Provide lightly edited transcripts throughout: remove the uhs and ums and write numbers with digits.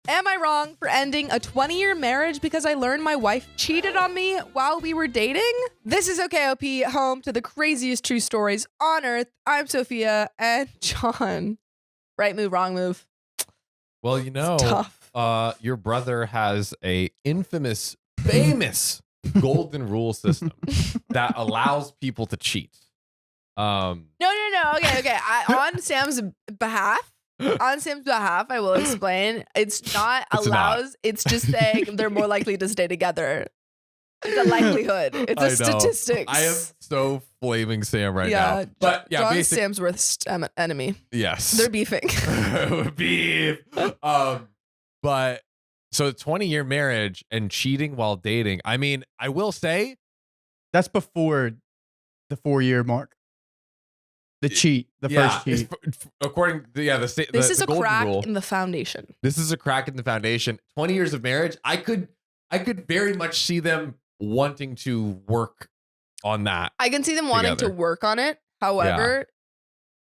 Am I wrong for ending a 20-year marriage because I learned my wife cheated on me while we were dating? This is OKOP, home to the craziest true stories on earth. I'm Sophia and John. Right move, wrong move. Well, you know, Tough. Your brother has a famous golden rule system that allows people to cheat. No. Okay. On Sam's behalf, I will explain. It's not allows. It's just saying they're more likely to stay together. It's a likelihood. It's a statistics. I am so flaming Sam right now. But yeah, John's Sam's worst enemy. Yes. They're beefing. Beef. But so 20-year marriage and cheating while dating. I mean, I will say that's before the 4-year mark. The first cheat. According to this is a crack rule, in the foundation. This is a crack in the foundation. 20 years of marriage, I could very much see them wanting to work on that. I can see them wanting to work on it. However,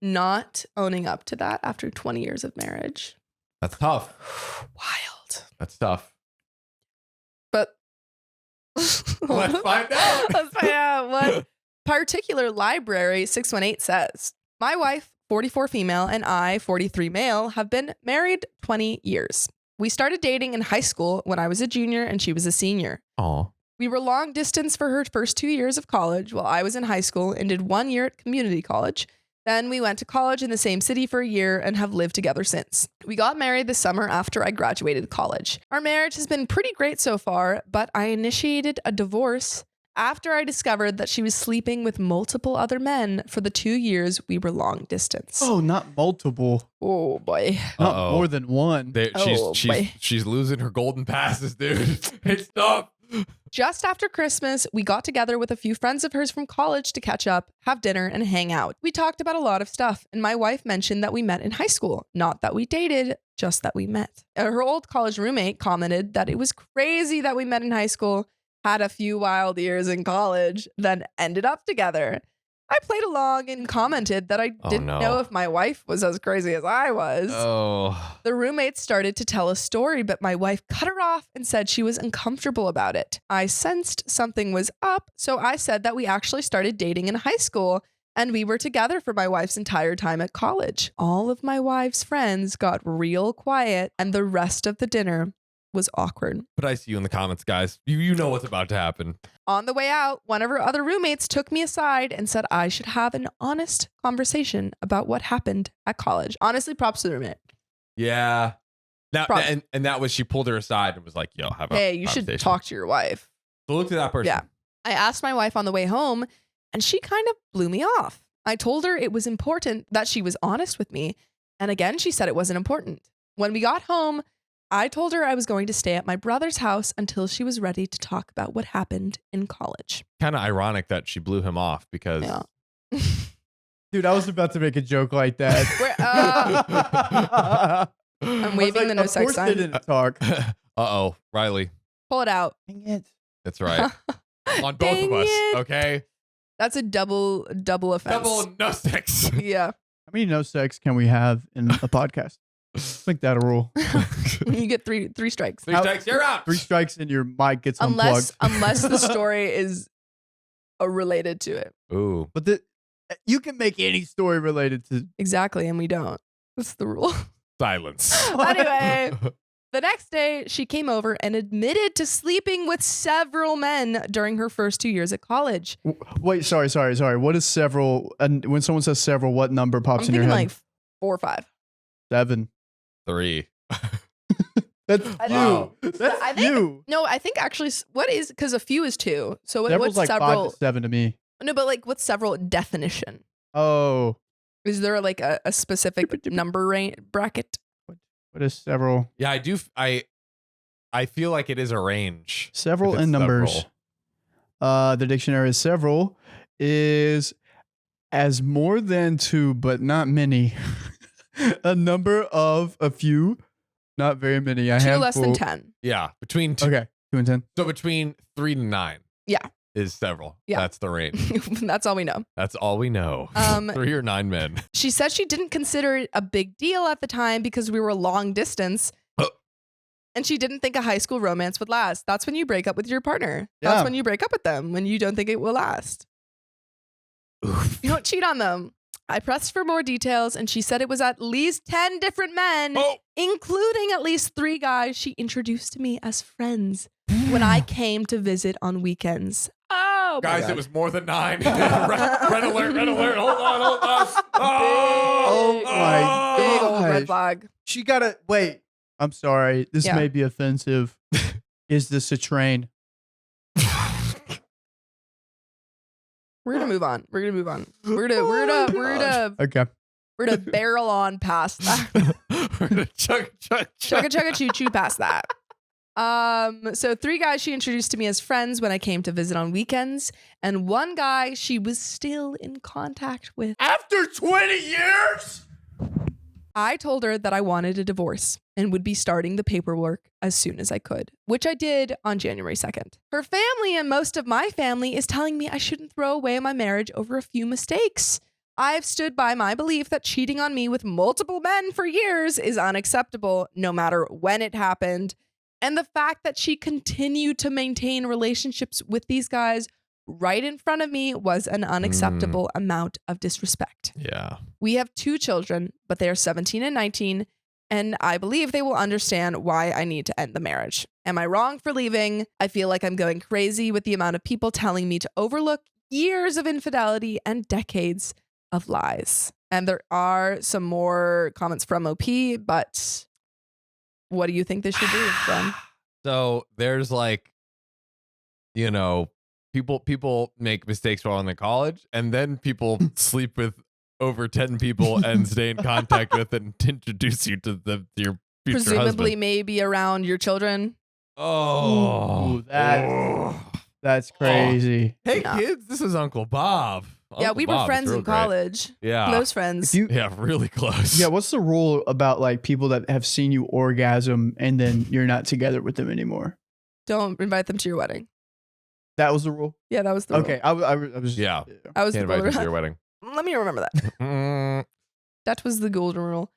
not owning up to that after 20 years of marriage. That's tough. Wild. That's tough. But let's find out. Let's find out what particular library 618 says. My wife, 44 female, and I, 43 male, have been married 20 years. We started dating in high school when I was a junior and she was a senior. Aw. We were long distance for her first 2 years of college while I was in high school and did 1 year at community college. Then we went to college in the same city for a year and have lived together since. We got married this summer after I graduated college. Our marriage has been pretty great so far, but I initiated a divorce after I discovered that she was sleeping with multiple other men for the 2 years we were long distance. Oh, not multiple. Oh boy. Not more than one. She's losing her golden passes, dude. It's tough. Just after Christmas, we got together with a few friends of hers from college to catch up, have dinner, and hang out. We talked about a lot of stuff, and my wife mentioned that we met in high school. Not that we dated, just that we met. Her old college roommate commented that it was crazy that we met in high school, had a few wild years in college, then ended up together. I played along and commented that I didn't know if my wife was as crazy as I was. Oh. The roommate started to tell a story, but my wife cut her off and said she was uncomfortable about it. I sensed something was up, so I said that we actually started dating in high school and we were together for my wife's entire time at college. All of my wife's friends got real quiet and the rest of the dinner was awkward. But I see you in the comments, guys. You know what's about to happen. On the way out, one of her other roommates took me aside and said I should have an honest conversation about what happened at college. Honestly, props to the roommate. Yeah. Now, and that was, she pulled her aside and was like, yo, have a hey, you should talk to your wife. So look to that person. Yeah. I asked my wife on the way home and she kind of blew me off. I told her it was important that she was honest with me. And again, she said it wasn't important. When we got home, I told her I was going to stay at my brother's house until she was ready to talk about what happened in college. Kind of ironic that she blew him off because... Yeah. Dude, I was about to make a joke like that. I'm waving the no sex sign. Of course they didn't talk. Uh-oh, Riley. Pull it out. Dang it. That's right. On both of us, okay? That's a double offense. Double no sex. Yeah. How many no sex can we have in a podcast? Let's make that a rule. You get three strikes. 3 strikes, you're out. 3 strikes and your mic gets unplugged. Unless the story is related to it. Ooh. But you can make any story related to... Exactly, and we don't. That's the rule. Silence. Anyway, the next day, she came over and admitted to sleeping with several men during her first 2 years at college. Wait, sorry. What is several? And when someone says several, what number pops in your head? Like 4 or 5. 7. 3. That's wow. you. That's you. No, I think actually, what is, because a few is 2. So Several's what's like several? 5 to 7 to me. No, but like what's several definition? Oh. Is there like a specific number bracket? What is several? Yeah, I do. I feel like it is a range. Several in numbers. The dictionary is several is as more than 2, but not many. A number of a few, not very many. A 2 handful. less than 10. Yeah, between 2. Okay, 2 and 10. So between 3 to 9. Yeah. Is several. Yeah. That's the range. That's all we know. That's all we know. 3 or 9 men. She said she didn't consider it a big deal at the time because we were long distance. And she didn't think a high school romance would last. That's when you break up with your partner. That's Yeah. when you break up with them, when you don't think it will last. Oof. You don't cheat on them. I pressed for more details, and she said it was at least 10 different men, Oh. including at least 3 guys she introduced to me as friends when I came to visit on weekends. Oh, my Guys, God. it was more than 9. Red alert, red alert. Hold on. Oh my Big old red gosh. flag. She gotta wait. I'm sorry. This Yeah. may be offensive. Is this a train? We're gonna move on. We're Okay. gonna barrel on past that. We're gonna chug. Chugga choo choo past that. So 3 guys she introduced to me as friends when I came to visit on weekends, and 1 guy she was still in contact with. After 20 years? I told her that I wanted a divorce and would be starting the paperwork as soon as I could, which I did on January 2nd. Her family and most of my family is telling me I shouldn't throw away my marriage over a few mistakes. I've stood by my belief that cheating on me with multiple men for years is unacceptable, no matter when it happened. And the fact that she continued to maintain relationships with these guys right in front of me was an unacceptable amount of disrespect. Yeah. We have 2 children, but they are 17 and 19, and I believe they will understand why I need to end the marriage. Am I wrong for leaving? I feel like I'm going crazy with the amount of people telling me to overlook years of infidelity and decades of lies. And there are some more comments from OP, but what do you think they should do then? So there's like, people make mistakes while in college, and then people sleep with over 10 people and stay in contact with and introduce you to your future Presumably husband. maybe around your children. Oh, Ooh, that's crazy. Hey Yeah. kids, this is Uncle Bob. Yeah, Uncle we were Bob is friends real in great. college. Yeah. Close friends. If you, Yeah, really close. yeah, what's the rule about like people that have seen you orgasm and then you're not together with them anymore? Don't invite them to your wedding. That was the rule. Yeah, that was the rule. Okay, I was. Yeah. I was Can't the invite them to golden your wedding. Let me remember that. Mm. That was the golden rule.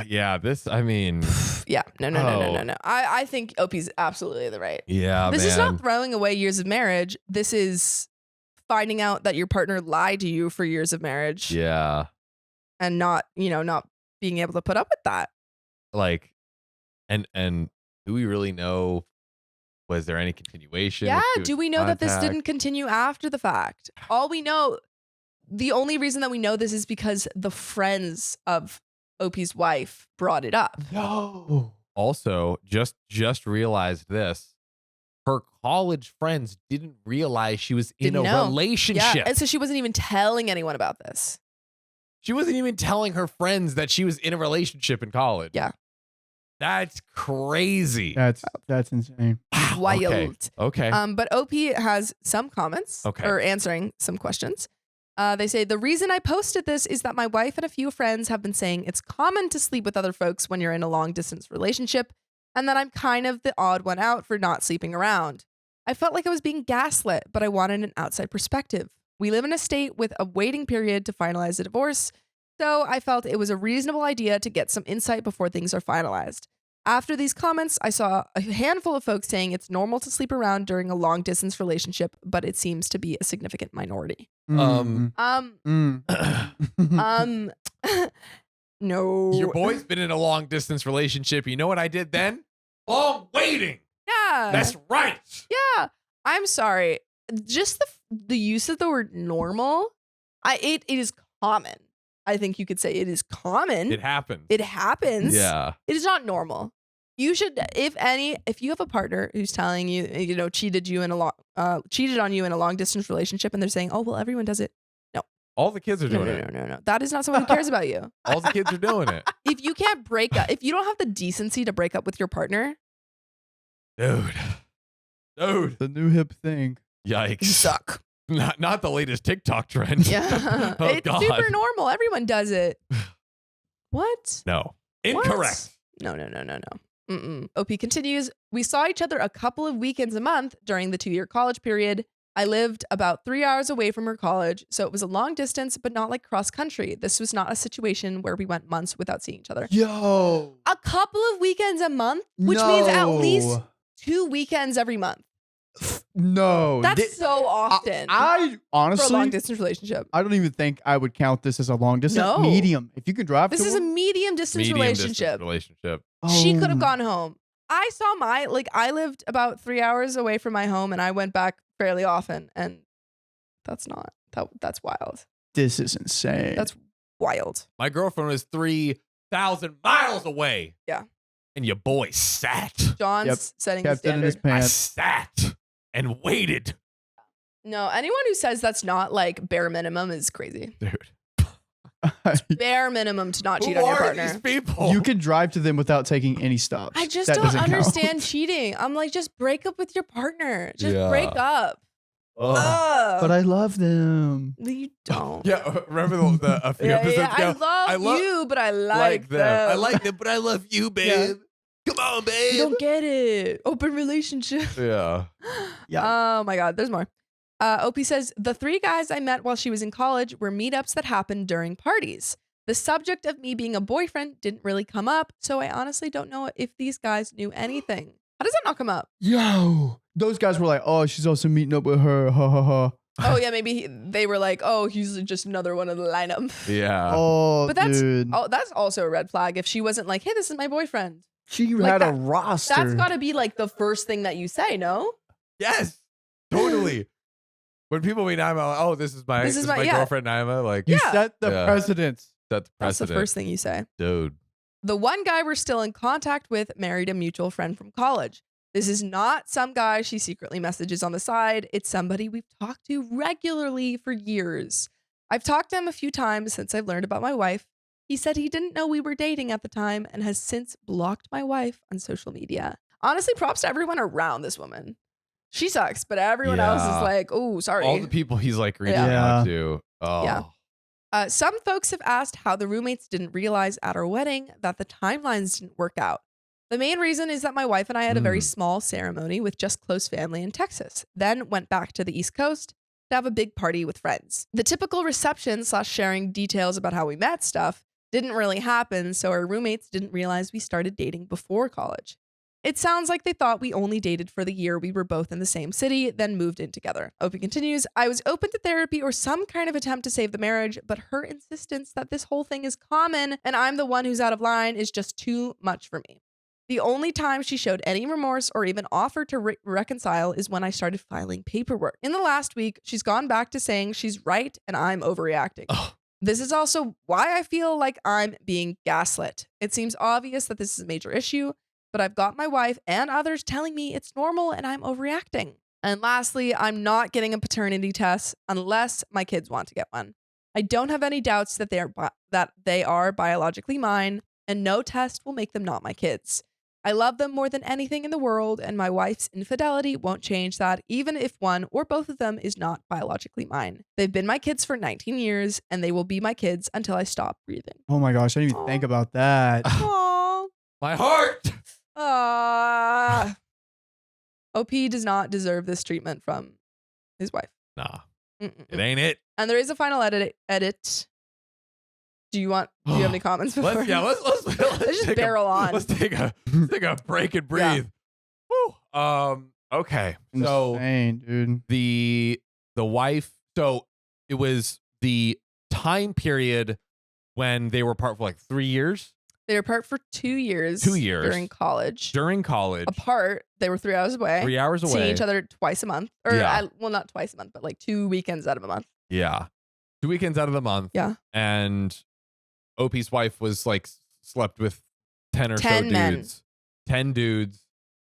Yeah, I mean, Yeah. No. I think OP's absolutely the right. yeah, This man. is not throwing away years of marriage. This is finding out that your partner lied to you for years of marriage Yeah. and not being able to put up with that. Like, and do we really know, was there any continuation? Yeah. If she Do was we know that this contact? didn't continue after the fact? All we know, the only reason that we know this is because the friends of OP's wife brought it up. No. Also, just realized this. Her college friends didn't realize she was in Didn't a know. relationship. Yeah. And so she wasn't even telling anyone about this. She wasn't even telling her friends that she was in a relationship in college. Yeah. That's crazy. That's insane. Wow, Wild. Okay. But OP has some comments Okay. or answering some questions. They say, the reason I posted this is that my wife and a few friends have been saying it's common to sleep with other folks when you're in a long distance relationship, and that I'm kind of the odd one out for not sleeping around. I felt like I was being gaslit, but I wanted an outside perspective. We live in a state with a waiting period to finalize a divorce, so I felt it was a reasonable idea to get some insight before things are finalized. After these comments, I saw a handful of folks saying it's normal to sleep around during a long distance relationship, but it seems to be a significant minority. Um, No. Your boy's been in a long distance relationship. You know what I did then? Long waiting. Yeah. That's right. Yeah. I'm sorry. Just the use of the word normal, it is common. I think you could say it is common. It happened. It happens. Yeah. It is not normal. You should, if you have a partner who's telling you, cheated on you in a long distance relationship, and they're saying, "Oh, well, everyone does it." All the kids are doing it. No. That is not someone who cares about you. All the kids are doing it. If you can't break up, if you don't have the decency to break up with your partner, Dude. The new hip thing. Yikes. you suck. Not the latest TikTok trend. Yeah. Oh, It's God. super normal. Everyone does it. What? No. What? Incorrect. No. OP continues. We saw each other a couple of weekends a month during the 2-year college period. I lived about 3 hours away from her college, so it was a long distance, but not like cross country. This was not a situation where we went months without seeing each other. Yo. A couple of weekends a month, which means at least 2 weekends every month. No. That's so often. I honestly, for a long distance relationship. I don't even think I would count this as a long distance. No. Medium. If you can drive This to is a one- medium distance relationship. She could have gone home. I saw I lived about 3 hours away from my home and I went back fairly often. And that's wild. This is insane. That's wild. My girlfriend was 3,000 miles away. Yeah. And your boy sat. John's setting the kept it in his standard. I pants. sat and waited. No, anyone who says that's not like bare minimum is crazy. Dude. Bare minimum to not cheat Who on your are partner. these people? You can drive to them without taking any stops. I just That don't doesn't count. understand cheating. I'm like, just break up with your partner. Just Yeah. break up. Ugh. Ugh. But I love them. You don't. Yeah, remember a few Yeah, episodes yeah. ago? I love you, but I like them. I like them, but I love you, babe. Come on, babe. You don't get it. Open relationship. Yeah. Yeah. Oh my God. There's more. OP says, the 3 guys I met while she was in college were meetups that happened during parties. The subject of me being a boyfriend didn't really come up, so I honestly don't know if these guys knew anything. How does that not come up? Yo. Those guys were like, oh, she's also meeting up with her. Ha ha ha. Oh yeah, maybe they were like, oh, he's just another one in the lineup. Yeah. Oh, But that's dude. that's also a red flag if she wasn't like, hey, this is my boyfriend. She like had a that- roster. That's got to be like the first thing that you say, no? Yes. Totally. When people meet Naima, like, oh, this is my yeah. girlfriend Naima. Like, You Yeah. set the Yeah. precedence. that's the That's the precedent. first thing you say. Dude. The one guy we're still in contact with married a mutual friend from college. This is not some guy she secretly messages on the side. It's somebody we've talked to regularly for years. I've talked to him a few times since I've learned about my wife. He said he didn't know we were dating at the time and has since blocked my wife on social media. Honestly, props to everyone around this woman. She sucks, but everyone else Yeah. is like, oh, sorry. All the people he's like reaching Yeah. out to. Oh. Yeah. Some folks have asked how the roommates didn't realize at our wedding that the timelines didn't work out. The main reason is that my wife and I had a very small ceremony with just close family in Texas, then went back to the East Coast to have a big party with friends. The typical reception / sharing details about how we met stuff didn't really happen, so our roommates didn't realize we started dating before college. It sounds like they thought we only dated for the year we were both in the same city, then moved in together. Opie continues, I was open to therapy or some kind of attempt to save the marriage, but her insistence that this whole thing is common and I'm the one who's out of line is just too much for me. The only time she showed any remorse or even offered to reconcile is when I started filing paperwork. In the last week, she's gone back to saying she's right and I'm overreacting. Oh. This is also why I feel like I'm being gaslit. It seems obvious that this is a major issue, but I've got my wife and others telling me it's normal and I'm overreacting. And lastly, I'm not getting a paternity test unless my kids want to get one. I don't have any doubts that they are biologically mine, and no test will make them not my kids. I love them more than anything in the world, and my wife's infidelity won't change that, even if one or both of them is not biologically mine. They've been my kids for 19 years, and they will be my kids until I stop breathing. Oh my gosh, I didn't even think about that. Aww. My heart. OP does not deserve this treatment from his wife. Nah, Mm-mm. it ain't it. And there is a final edit. Do you have any comments before? Let's just take barrel on. Let's take a break and breathe. Woo. Okay. So Insane, dude. the wife. So it was the time period when they were apart for like 3 years. They were apart for 2 years. 2 years. During college. During college. Apart, they were 3 hours away. 3 hours away. Seeing each other twice a month. Or, Yeah. well, not twice a month, but like 2 weekends out of a month. Yeah. 2 weekends out of the month. Yeah. And Opie's wife was like slept with 10 or 10 so men. dudes. 10 dudes.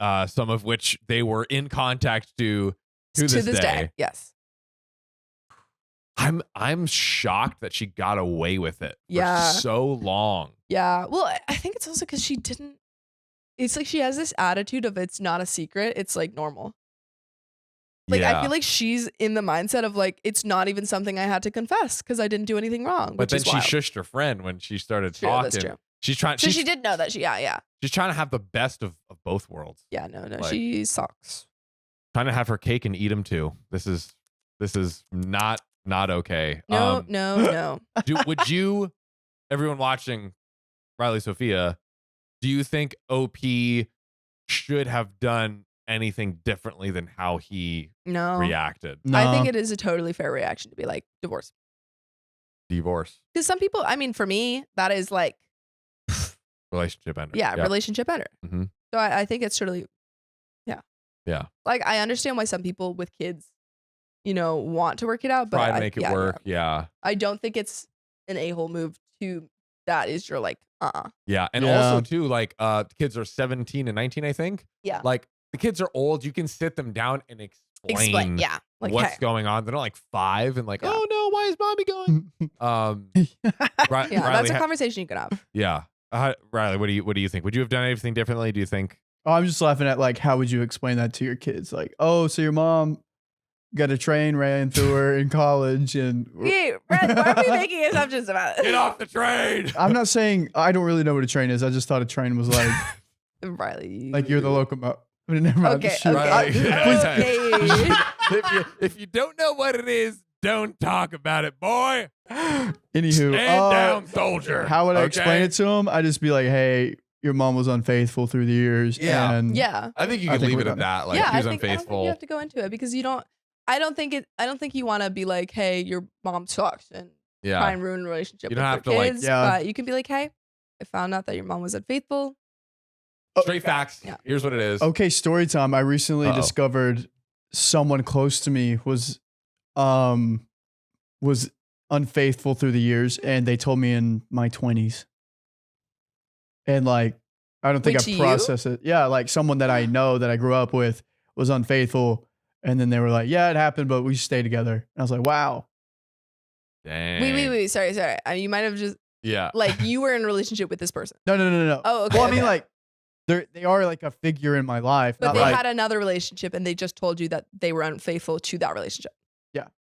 Some of which they were in contact to this day. Yes. I'm shocked that she got away with it Yeah. for so long. Yeah. Well, I think it's also because she didn't. It's like she has this attitude of it's not a secret. It's like normal. Like, Yeah. I feel like she's in the mindset of like, it's not even something I had to confess because I didn't do anything wrong. But Which then is she wild. shushed her friend when she started True, talking. that's true. She's trying. So she did know that yeah. She's trying to have the best of both worlds. Yeah, no, Like- she sucks. Trying to have her cake and eat them too. This is not okay. No. Would you, everyone watching Riley Sophia, do you think OP should have done anything differently than how he reacted? No. I think it is a totally fair reaction to be like, divorce. Divorce. Because some people, I mean, for me, that is like, Relationship ender. yeah, relationship ender. Mm-hmm. So I think it's totally, Yeah. like, I understand why some people with kids, want to work it out, but Try to make it work. Yeah. I don't think it's an a-hole move to that is your like, Yeah. And Yeah. also too, like, kids are 17 and 19, I think. Yeah. Like, the kids are old. You can sit them down and explain yeah. Like, what's hey. going on. They're not like 5 and like, Yeah. oh no, why is mommy going? Yeah, Riley, that's a conversation you can have. yeah. Riley, what do you think? Would you have done anything differently? Do you think? Oh, I'm just laughing at like, how would you explain that to your kids? Like, oh, so your mom got a train ran through her in college, and Yeah, Brad, why are we making assumptions about it? Get off the train. I'm not saying I don't really know what a train is. I just thought a train was like Riley. like you're the locomotive. Never mind. Okay, Shoot. Riley, okay. if you don't know what it is, don't talk about it, boy. Anywho, Stand down, soldier. How would I Okay? explain it to him? I'd just be like, hey, your mom was unfaithful through the years. Yeah. And Yeah. I think you I can think leave we're it at done. that. Like, Yeah, he was I don't think unfaithful. you have to go into it because I don't think you want to be like, hey, your mom sucks and try Yeah. and ruin a relationship You with don't your have to, like- kids. Yeah. But you can be like, hey, I found out that your mom was unfaithful. Straight facts. Yeah. Here's what it is. Okay, story time. I recently discovered someone close to me was unfaithful through the years, and they told me in my 20s. And like, I don't think Wait, to I you? processed it. Yeah, like someone that I know that I grew up with was unfaithful, and then they were like, "Yeah, it happened, but we stay together." And I was like, "Wow." Dang. Wait. Sorry. I mean, you might have just Yeah. like you were in a relationship with this person. No. Oh, okay. Well, I mean, okay. like, they are like a figure in my life. But not they like, had another relationship and they just told you that they were unfaithful to that relationship.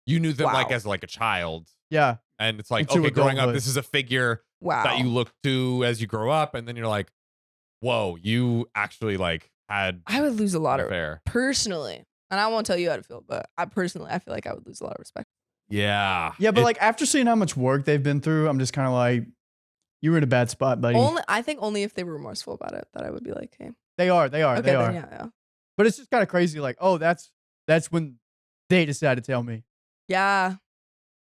You knew them like Wow. as like a child. yeah, And it's like, Into okay, growing up, adulthood. this is a figure Wow. that you look to as you grow up. And then you're like, whoa, you actually like had I would lose a lot an of affair. personally, and I won't tell you how to feel, but I feel like I would lose a lot of respect. Yeah. yeah, but like after seeing how much work they've been through, I'm just kind of like, you were in a bad spot, buddy. I think only if they were remorseful about it that I would be like, hey, They are. okay, They then are. yeah. But it's just kind of crazy. Like, oh, that's when they decided to tell me Yeah.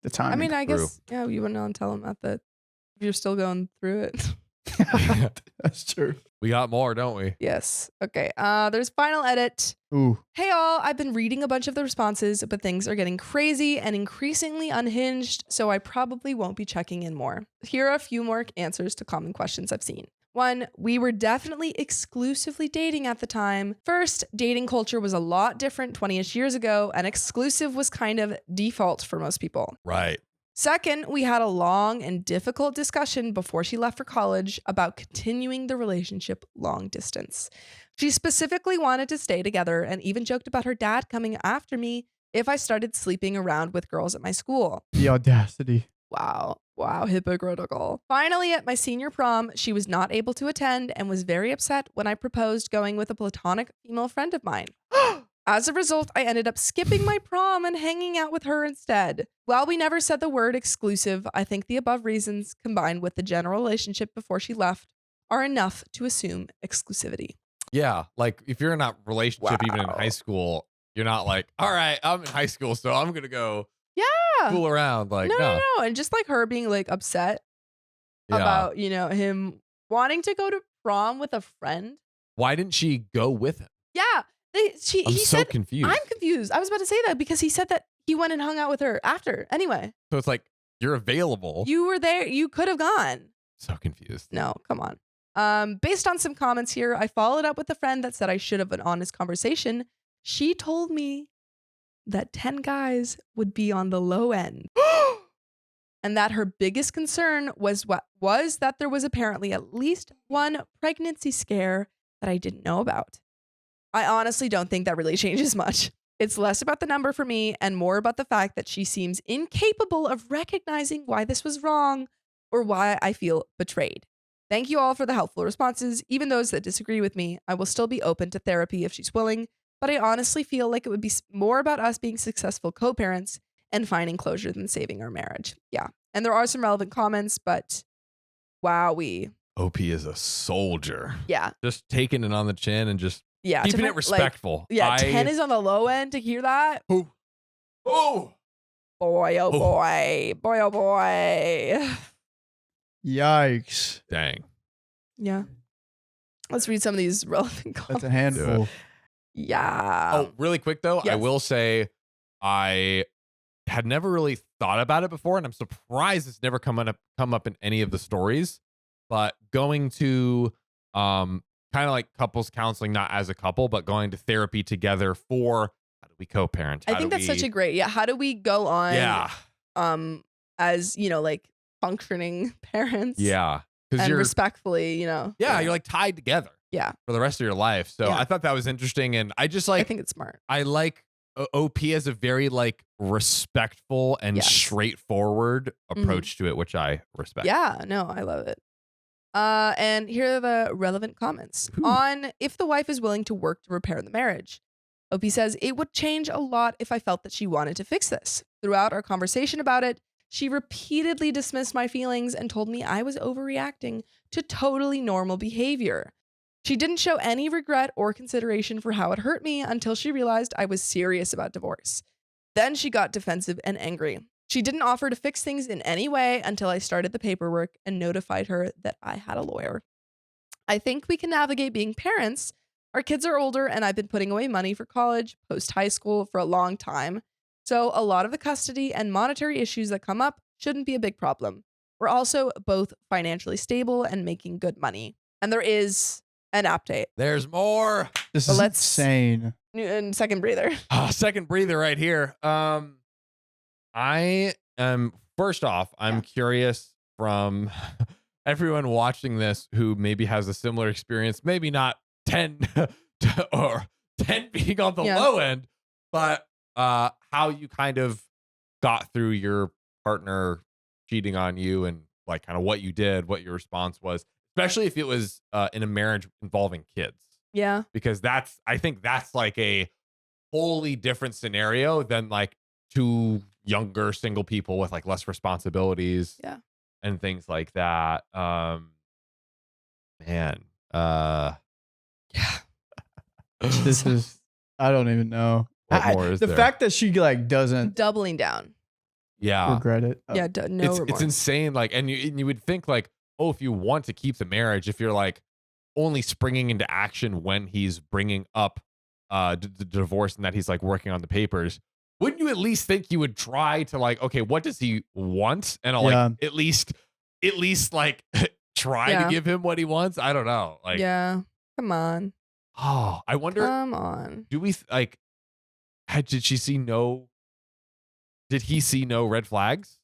the time. I mean, I True. guess, yeah, you wouldn't know and tell them that if you're still going through it. that's true. We got more, don't we? Yes. Okay. There's final edit. Ooh, Hey all, I've been reading a bunch of the responses, but things are getting crazy and increasingly unhinged, so I probably won't be checking in more. Here are a few more answers to common questions I've seen. 1, we were definitely exclusively dating at the time. First, dating culture was a lot different 20-ish years ago, and exclusive was kind of default for most people. Right. Second, we had a long and difficult discussion before she left for college about continuing the relationship long distance. She specifically wanted to stay together and even joked about her dad coming after me if I started sleeping around with girls at my school. the audacity. Wow, hypocritical. Finally, at my senior prom, she was not able to attend and was very upset when I proposed going with a platonic female friend of mine. As a result, I ended up skipping my prom and hanging out with her instead. While we never said the word exclusive, I think the above reasons, combined with the general relationship before she left, are enough to assume exclusivity. Yeah. Like if you're in a relationship, even in Wow. high school, you're not like, all right, I'm in high school, so I'm going to go Yeah. fool around. Like, No. And just like her being like upset Yeah. about, him wanting to go to prom with a friend. Why didn't she go with him? Yeah. I'm He so said, confused. I'm confused. I was about to say that because he said that he went and hung out with her after. Anyway, So it's like, you're available. you were there. You could have gone. So confused. No, come on. Based on some comments here, I followed up with a friend that said I should have an honest conversation. She told me that 10 guys would be on the low end. And that her biggest concern was that there was apparently at least one pregnancy scare that I didn't know about. I honestly don't think that really changes much. It's less about the number for me and more about the fact that she seems incapable of recognizing why this was wrong or why I feel betrayed. Thank you all for the helpful responses. Even those that disagree with me, I will still be open to therapy if she's willing. but I honestly feel like it would be more about us being successful co-parents and finding closure than saving our marriage. Yeah. And there are some relevant comments, but wowee. OP is a soldier. Yeah. Just taking it on the chin and just keeping it respectful. Like, 10 is on the low end to hear that. Oh. Boy, oh boy. Boy, oh boy. Yikes. Dang. Yeah. Let's read some of these relevant comments. That's a handful. Yeah. Oh, really quick though, yes. I will say I had never really thought about it before, and I'm surprised it's never come up in any of the stories. But going to kind of like couples counseling, not as a couple, but going to therapy together for how do we co-parent? I think that's such a great, how do we go on as, like functioning parents? Yeah. And you're respectfully, Yeah, you're like tied together. Yeah. For the rest of your life. So I thought that was interesting. And I just I think it's smart. I like OP as a very like respectful and straightforward approach to it, which I respect. Yeah, no, I love it. And here are the relevant comments on if the wife is willing to work to repair the marriage. OP says, it would change a lot if I felt that she wanted to fix this. Throughout our conversation about it, she repeatedly dismissed my feelings and told me I was overreacting to totally normal behavior. She didn't show any regret or consideration for how it hurt me until she realized I was serious about divorce. Then she got defensive and angry. She didn't offer to fix things in any way until I started the paperwork and notified her that I had a lawyer. I think we can navigate being parents. Our kids are older and I've been putting away money for college, post-high school for a long time. So a lot of the custody and monetary issues that come up shouldn't be a big problem. We're also both financially stable and making good money. And there is an update. There's more. This is insane. And second breather. Second breather right here. I am, first off, I'm curious from everyone watching this who maybe has a similar experience, maybe not 10 or 10 being on the low end, but how you kind of got through your partner cheating on you and like kind of what you did, what your response was, especially if it was in a marriage involving kids. Yeah. Because I think that's like a wholly different scenario than like two younger single people with like less responsibilities and things like that. Man. This is, I don't even know. What more is the there? fact that she like doesn't doubling down. regret it. No remorse. It's insane. Like, and you would think like, oh, if you want to keep the marriage, if you're like only springing into action when he's bringing up the divorce and that he's like working on the papers, wouldn't you at least think you would try to like, okay, what does he want? And I'll like at least like try to give him what he wants. I don't know. Like, come on. Oh, I wonder. Come on. Do we like? Did he see no red flags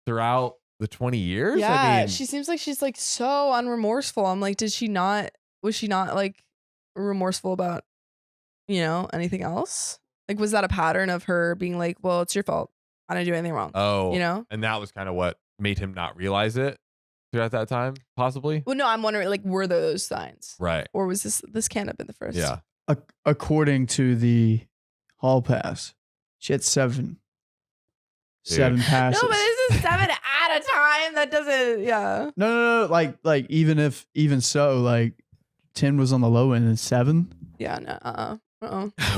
throughout the 20 years? Yeah, I mean, she seems like she's like so unremorseful. I'm like, was she not like remorseful about, anything else? Like, was that a pattern of her being like, well, it's your fault. I didn't do anything wrong. Oh, and that was kind of what made him not realize it throughout that time, possibly? Well, no, I'm wondering, like, were there those signs? Right. Or was this can't have been the first? Yeah. According to the hall pass, she had 7 passes. No, but this is 7 at a time. That doesn't, No. Like even so, like 10 was on the low end and 7. Yeah, no.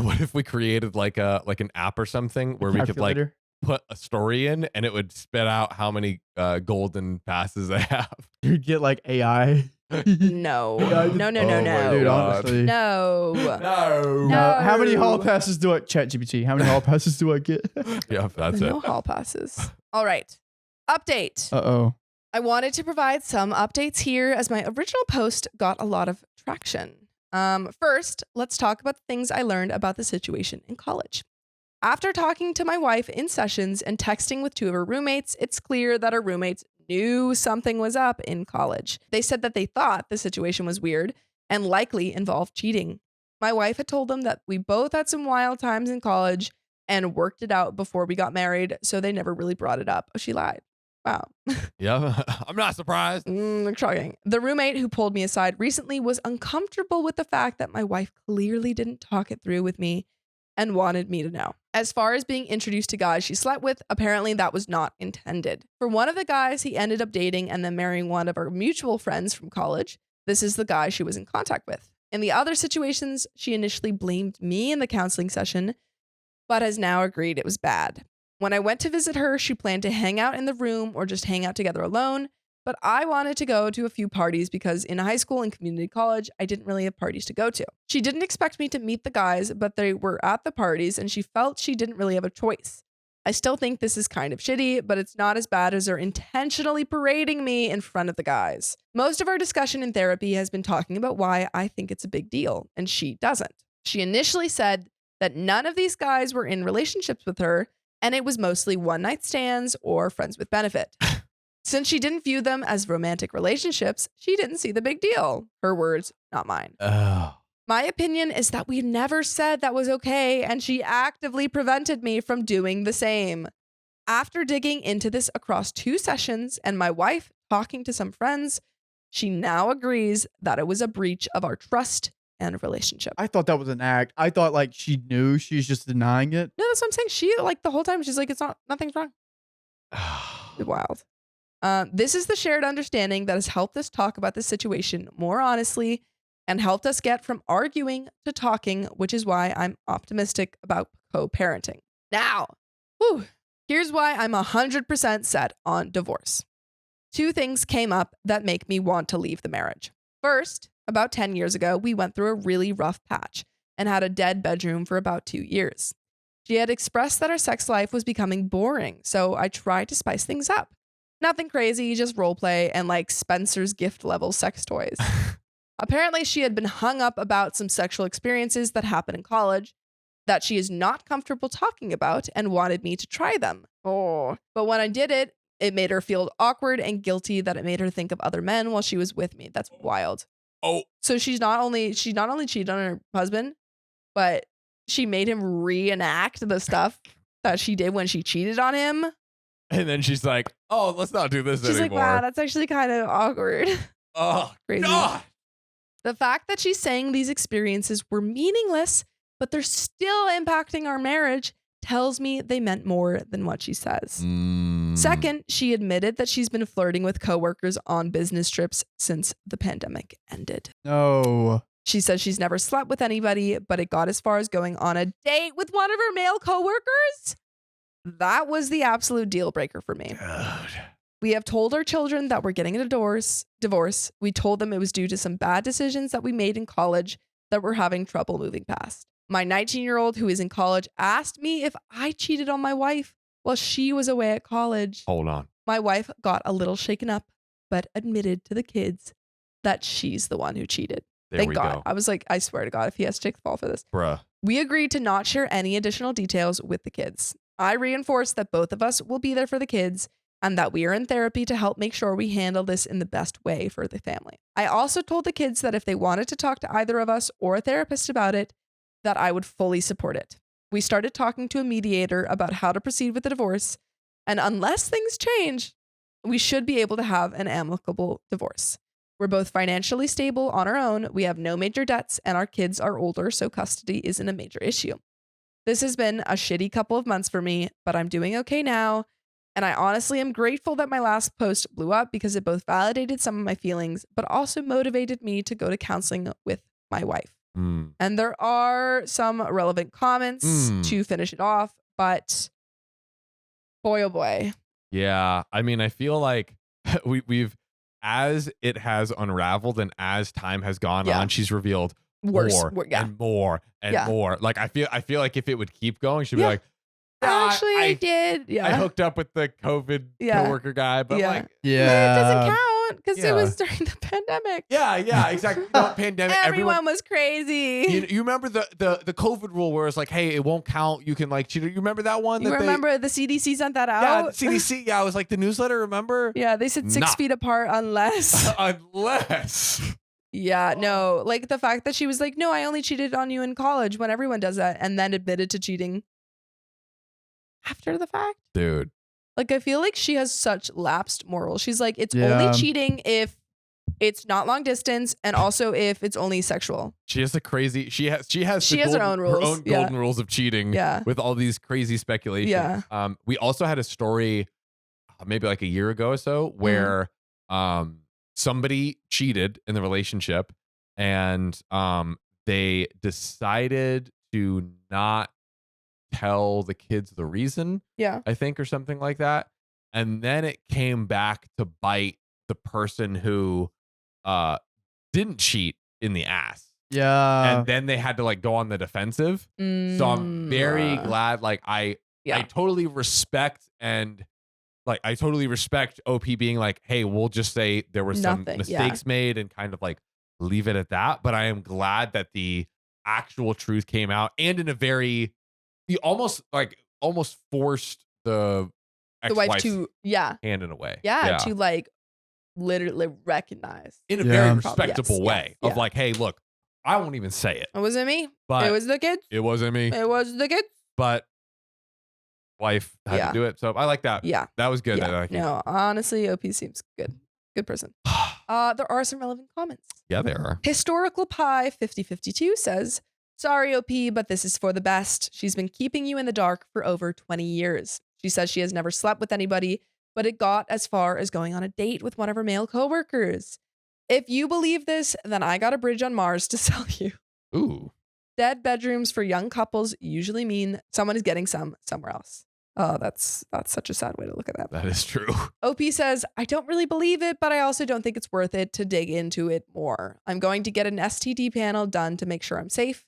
What if we created like an app or something where we could like put a story in and it would spit out how many golden passes they have? You'd get like AI. No. No. Dude, honestly. No. How many hall passes do I ChatGPT? How many hall passes do I get? Yeah, that's No hall passes. All right. Update. Uh-oh. I wanted to provide some updates here as my original post got a lot of traction. First, let's talk about the things I learned about the situation in college. After talking to my wife in sessions and texting with 2 of her roommates, it's clear that her roommates knew something was up in college. They said that they thought the situation was weird and likely involved cheating. My wife had told them that we both had some wild times in college and worked it out before we got married, so they never really brought it up. Oh, she lied. Wow. Yeah, I'm not surprised. Shocking. The roommate who pulled me aside recently was uncomfortable with the fact that my wife clearly didn't talk it through with me and wanted me to know. As far as being introduced to guys she slept with, apparently that was not intended. For one of the guys he ended up dating and then marrying one of our mutual friends from college, this is the guy she was in contact with. In the other situations, she initially blamed me in the counseling session, but has now agreed it was bad. When I went to visit her, she planned to hang out in the room or just hang out together alone, but I wanted to go to a few parties because in high school and community college, I didn't really have parties to go to. She didn't expect me to meet the guys, but they were at the parties and she felt she didn't really have a choice. I still think this is kind of shitty, but it's not as bad as her intentionally parading me in front of the guys. Most of our discussion in therapy has been talking about why I think it's a big deal, and she doesn't. She initially said that none of these guys were in relationships with her, and it was mostly one-night stands or friends with benefit. Since she didn't view them as romantic relationships, she didn't see the big deal. Her words, not mine. Oh. My opinion is that we never said that was okay, and she actively prevented me from doing the same. After digging into this across 2 sessions and my wife talking to some friends, she now agrees that it was a breach of our trust and relationship. I thought that was an act. I thought like she knew, she's just denying it. No, that's what I'm saying. She, like, the whole time, she's like, nothing's wrong. It's wild. This is the shared understanding that has helped us talk about this situation more honestly and helped us get from arguing to talking, which is why I'm optimistic about co-parenting. Now, here's why I'm 100% set on divorce. 2 things came up that make me want to leave the marriage. First, about 10 years ago, we went through a really rough patch and had a dead bedroom for about 2 years. She had expressed that our sex life was becoming boring, so I tried to spice things up. Nothing crazy, just role play and like Spencer's gift level sex toys. Apparently, she had been hung up about some sexual experiences that happened in college that she is not comfortable talking about and wanted me to try them. But when I did it, it made her feel awkward and guilty that it made her think of other men while she was with me. That's wild. So she not only cheated on her husband, but she made him reenact the stuff that she did when she cheated on him. And then she's like, "Oh, let's not do this anymore." She's like, "Wow, that's actually kind of awkward." Oh, crazy. God. The fact that she's saying these experiences were meaningless, but they're still impacting our marriage, tells me they meant more than what she says. Second, she admitted that she's been flirting with coworkers on business trips since the pandemic ended. No. She says she's never slept with anybody, but it got as far as going on a date with one of her male coworkers. That was the absolute deal breaker for me. God. We have told our children that we're getting a divorce. We told them it was due to some bad decisions that we made in college that we're having trouble moving past. My 19-year-old who is in college asked me if I cheated on my wife while she was away at college. Hold on. My wife got a little shaken up, but admitted to the kids that she's the one who cheated. Thank God. I was like, I swear to God, if he has to take the fall for this. Bruh. We agreed to not share any additional details with the kids. I reinforced that both of us will be there for the kids and that we are in therapy to help make sure we handle this in the best way for the family. I also told the kids that if they wanted to talk to either of us or a therapist about it, that I would fully support it. We started talking to a mediator about how to proceed with the divorce, and unless things change, we should be able to have an amicable divorce. We're both financially stable on our own, we have no major debts, and our kids are older, so custody isn't a major issue. This has been a shitty couple of months for me, but I'm doing okay now. And I honestly am grateful that my last post blew up because it both validated some of my feelings, but also motivated me to go to counseling with my wife. And there are some relevant comments to finish it off, but boy, oh boy. Yeah. I mean, I feel like we've, as it has unraveled and as time has gone on, she's revealed more and more and more. Like, I feel like if it would keep going, she'd be like, actually, I did. Yeah. I hooked up with the COVID coworker guy, but like, it doesn't count because it was during the pandemic. Yeah, exactly. Pandemic. Everyone was crazy. You remember the COVID rule where it's like, hey, it won't count. You can like cheat. You remember that one? You remember the CDC sent that out? Yeah, the CDC. Yeah, it was like the newsletter. Remember? Yeah, they said 6 feet apart unless. Yeah, no, like the fact that she was like, no, I only cheated on you in college when everyone does that, and then admitted to cheating after the fact. Dude. Like, I feel like she has such lapsed morals. She's like, it's only cheating if it's not long distance, and also if it's only sexual. She has her own rules. Her own golden rules of cheating. Yeah. With all these crazy speculations. Yeah. We also had a story maybe like a year ago or so where somebody cheated in the relationship, and they decided to not tell the kids the reason. Yeah. I think, or something like that. And then it came back to bite the person who didn't cheat in the ass. Yeah. And then they had to like go on the defensive. So I'm very glad. Like I totally respect OP being like, hey, we'll just say there were some mistakes made and kind of like leave it at that. But I am glad that the actual truth came out, and in a very, he almost forced the wife to hand in a way. Yeah. To like literally recognize in a very respectable way of like, hey, look, I won't even say it. It wasn't me. But it was the kids. It wasn't me. It was the kids. But wife had to do it. So I like that. Yeah. That was good. Yeah. No, honestly, OP seems good. Good person. There are some relevant comments. Yeah, there are. Historical Pie 5052 says, sorry, OP, but this is for the best. She's been keeping you in the dark for over 20 years. She says she has never slept with anybody, but it got as far as going on a date with one of her male coworkers. If you believe this, then I got a bridge on Mars to sell you. Ooh. Dead bedrooms for young couples usually mean someone is getting some somewhere else. Oh, that's such a sad way to look at that. That is true. OP says, I don't really believe it, but I also don't think it's worth it to dig into it more. I'm going to get an STD panel done to make sure I'm safe,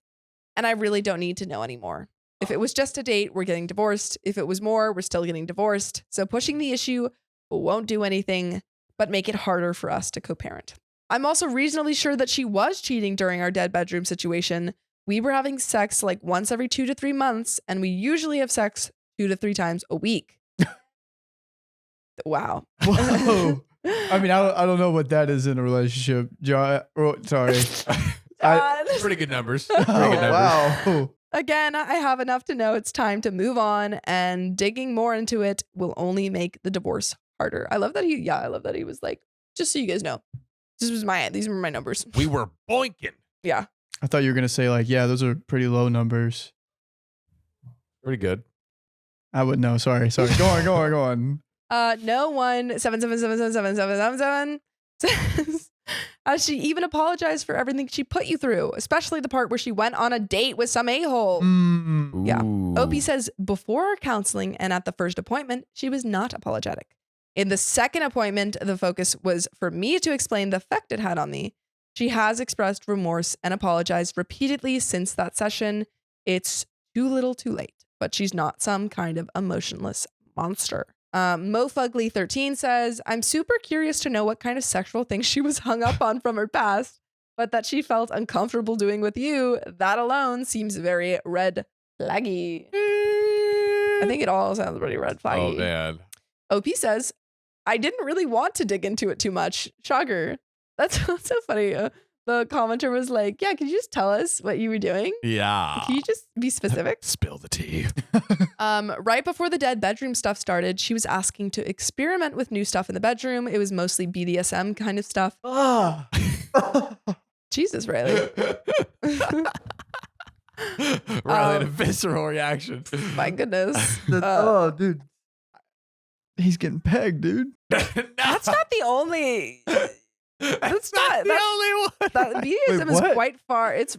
and I really don't need to know anymore. If it was just a date, we're getting divorced. If it was more, we're still getting divorced. So pushing the issue won't do anything but make it harder for us to co-parent. I'm also reasonably sure that she was cheating during our dead bedroom situation. We were having sex like once every 2 to 3 months, and we usually have sex 2 to 3 times a week. Wow. Whoa. I mean, I don't know what that is in a relationship. Sorry. Pretty good numbers. Pretty good numbers. Wow. Again, I have enough to know it's time to move on, and digging more into it will only make the divorce harder. I love that he was like, just so you guys know, these were my numbers. We were boinking. Yeah. I thought you were going to say like, yeah, those are pretty low numbers. Pretty good. I wouldn't know. Sorry. Go on. No one 777777777 says, she even apologized for everything she put you through, especially the part where she went on a date with some a-hole. Yeah. OP says before our counseling and at the first appointment, she was not apologetic. In the second appointment, the focus was for me to explain the effect it had on me. She has expressed remorse and apologized repeatedly since that session. It's too little too late, but she's not some kind of emotionless monster. MoFugly13 says, I'm super curious to know what kind of sexual things she was hung up on from her past, but that she felt uncomfortable doing with you. That alone seems very red flaggy. I think it all sounds pretty red flaggy. Oh, man. OP says, I didn't really want to dig into it too much. Shocker. That's so funny. The commenter was like, yeah, could you just tell us what you were doing? Yeah. Can you just be specific? Spill the tea. Right before the dead bedroom stuff started, she was asking to experiment with new stuff in the bedroom. It was mostly BDSM kind of stuff. Jesus, Riley. Riley had a visceral reaction. My goodness. Dude. He's getting pegged, dude. That's not the only... That's not the only one. That BDSM is quite far. It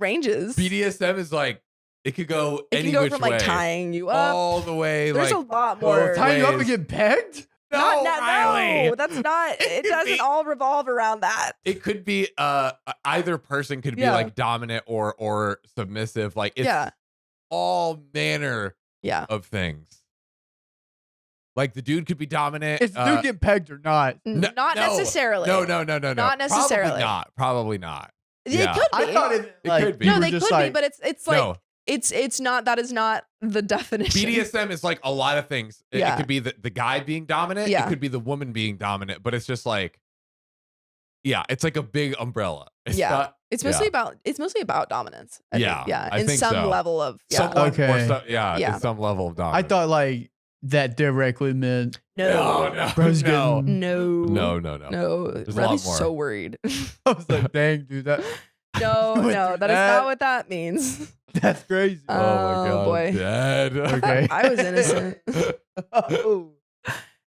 ranges. BDSM is like, it could go any which way. It can go from like tying you up all the way. There's like, a lot more. Tying you up and get pegged? No, Riley. No, that's not. It doesn't all revolve around that. It could be either person could be like dominant or submissive. Like it's all manner of things. Like the dude could be dominant. Is the dude getting pegged or not? Not necessarily. No. Not necessarily. Probably not. It could be. I thought it could be. No, they could be, but it's like it's not. That is not the definition. BDSM is like a lot of things. It could be the guy being dominant. It could be the woman being dominant. But it's just like, it's like a big umbrella. It's mostly about dominance. I think. I in think some so. level of Some level of dominance. I thought like that directly meant No. bro's No. getting- No. There's a lot Riley's more. so worried. I was like, dang, dude, that No, Went that through is that. not what that means. that's crazy. Oh my God. boy. Dad. Okay. I was innocent. Oh.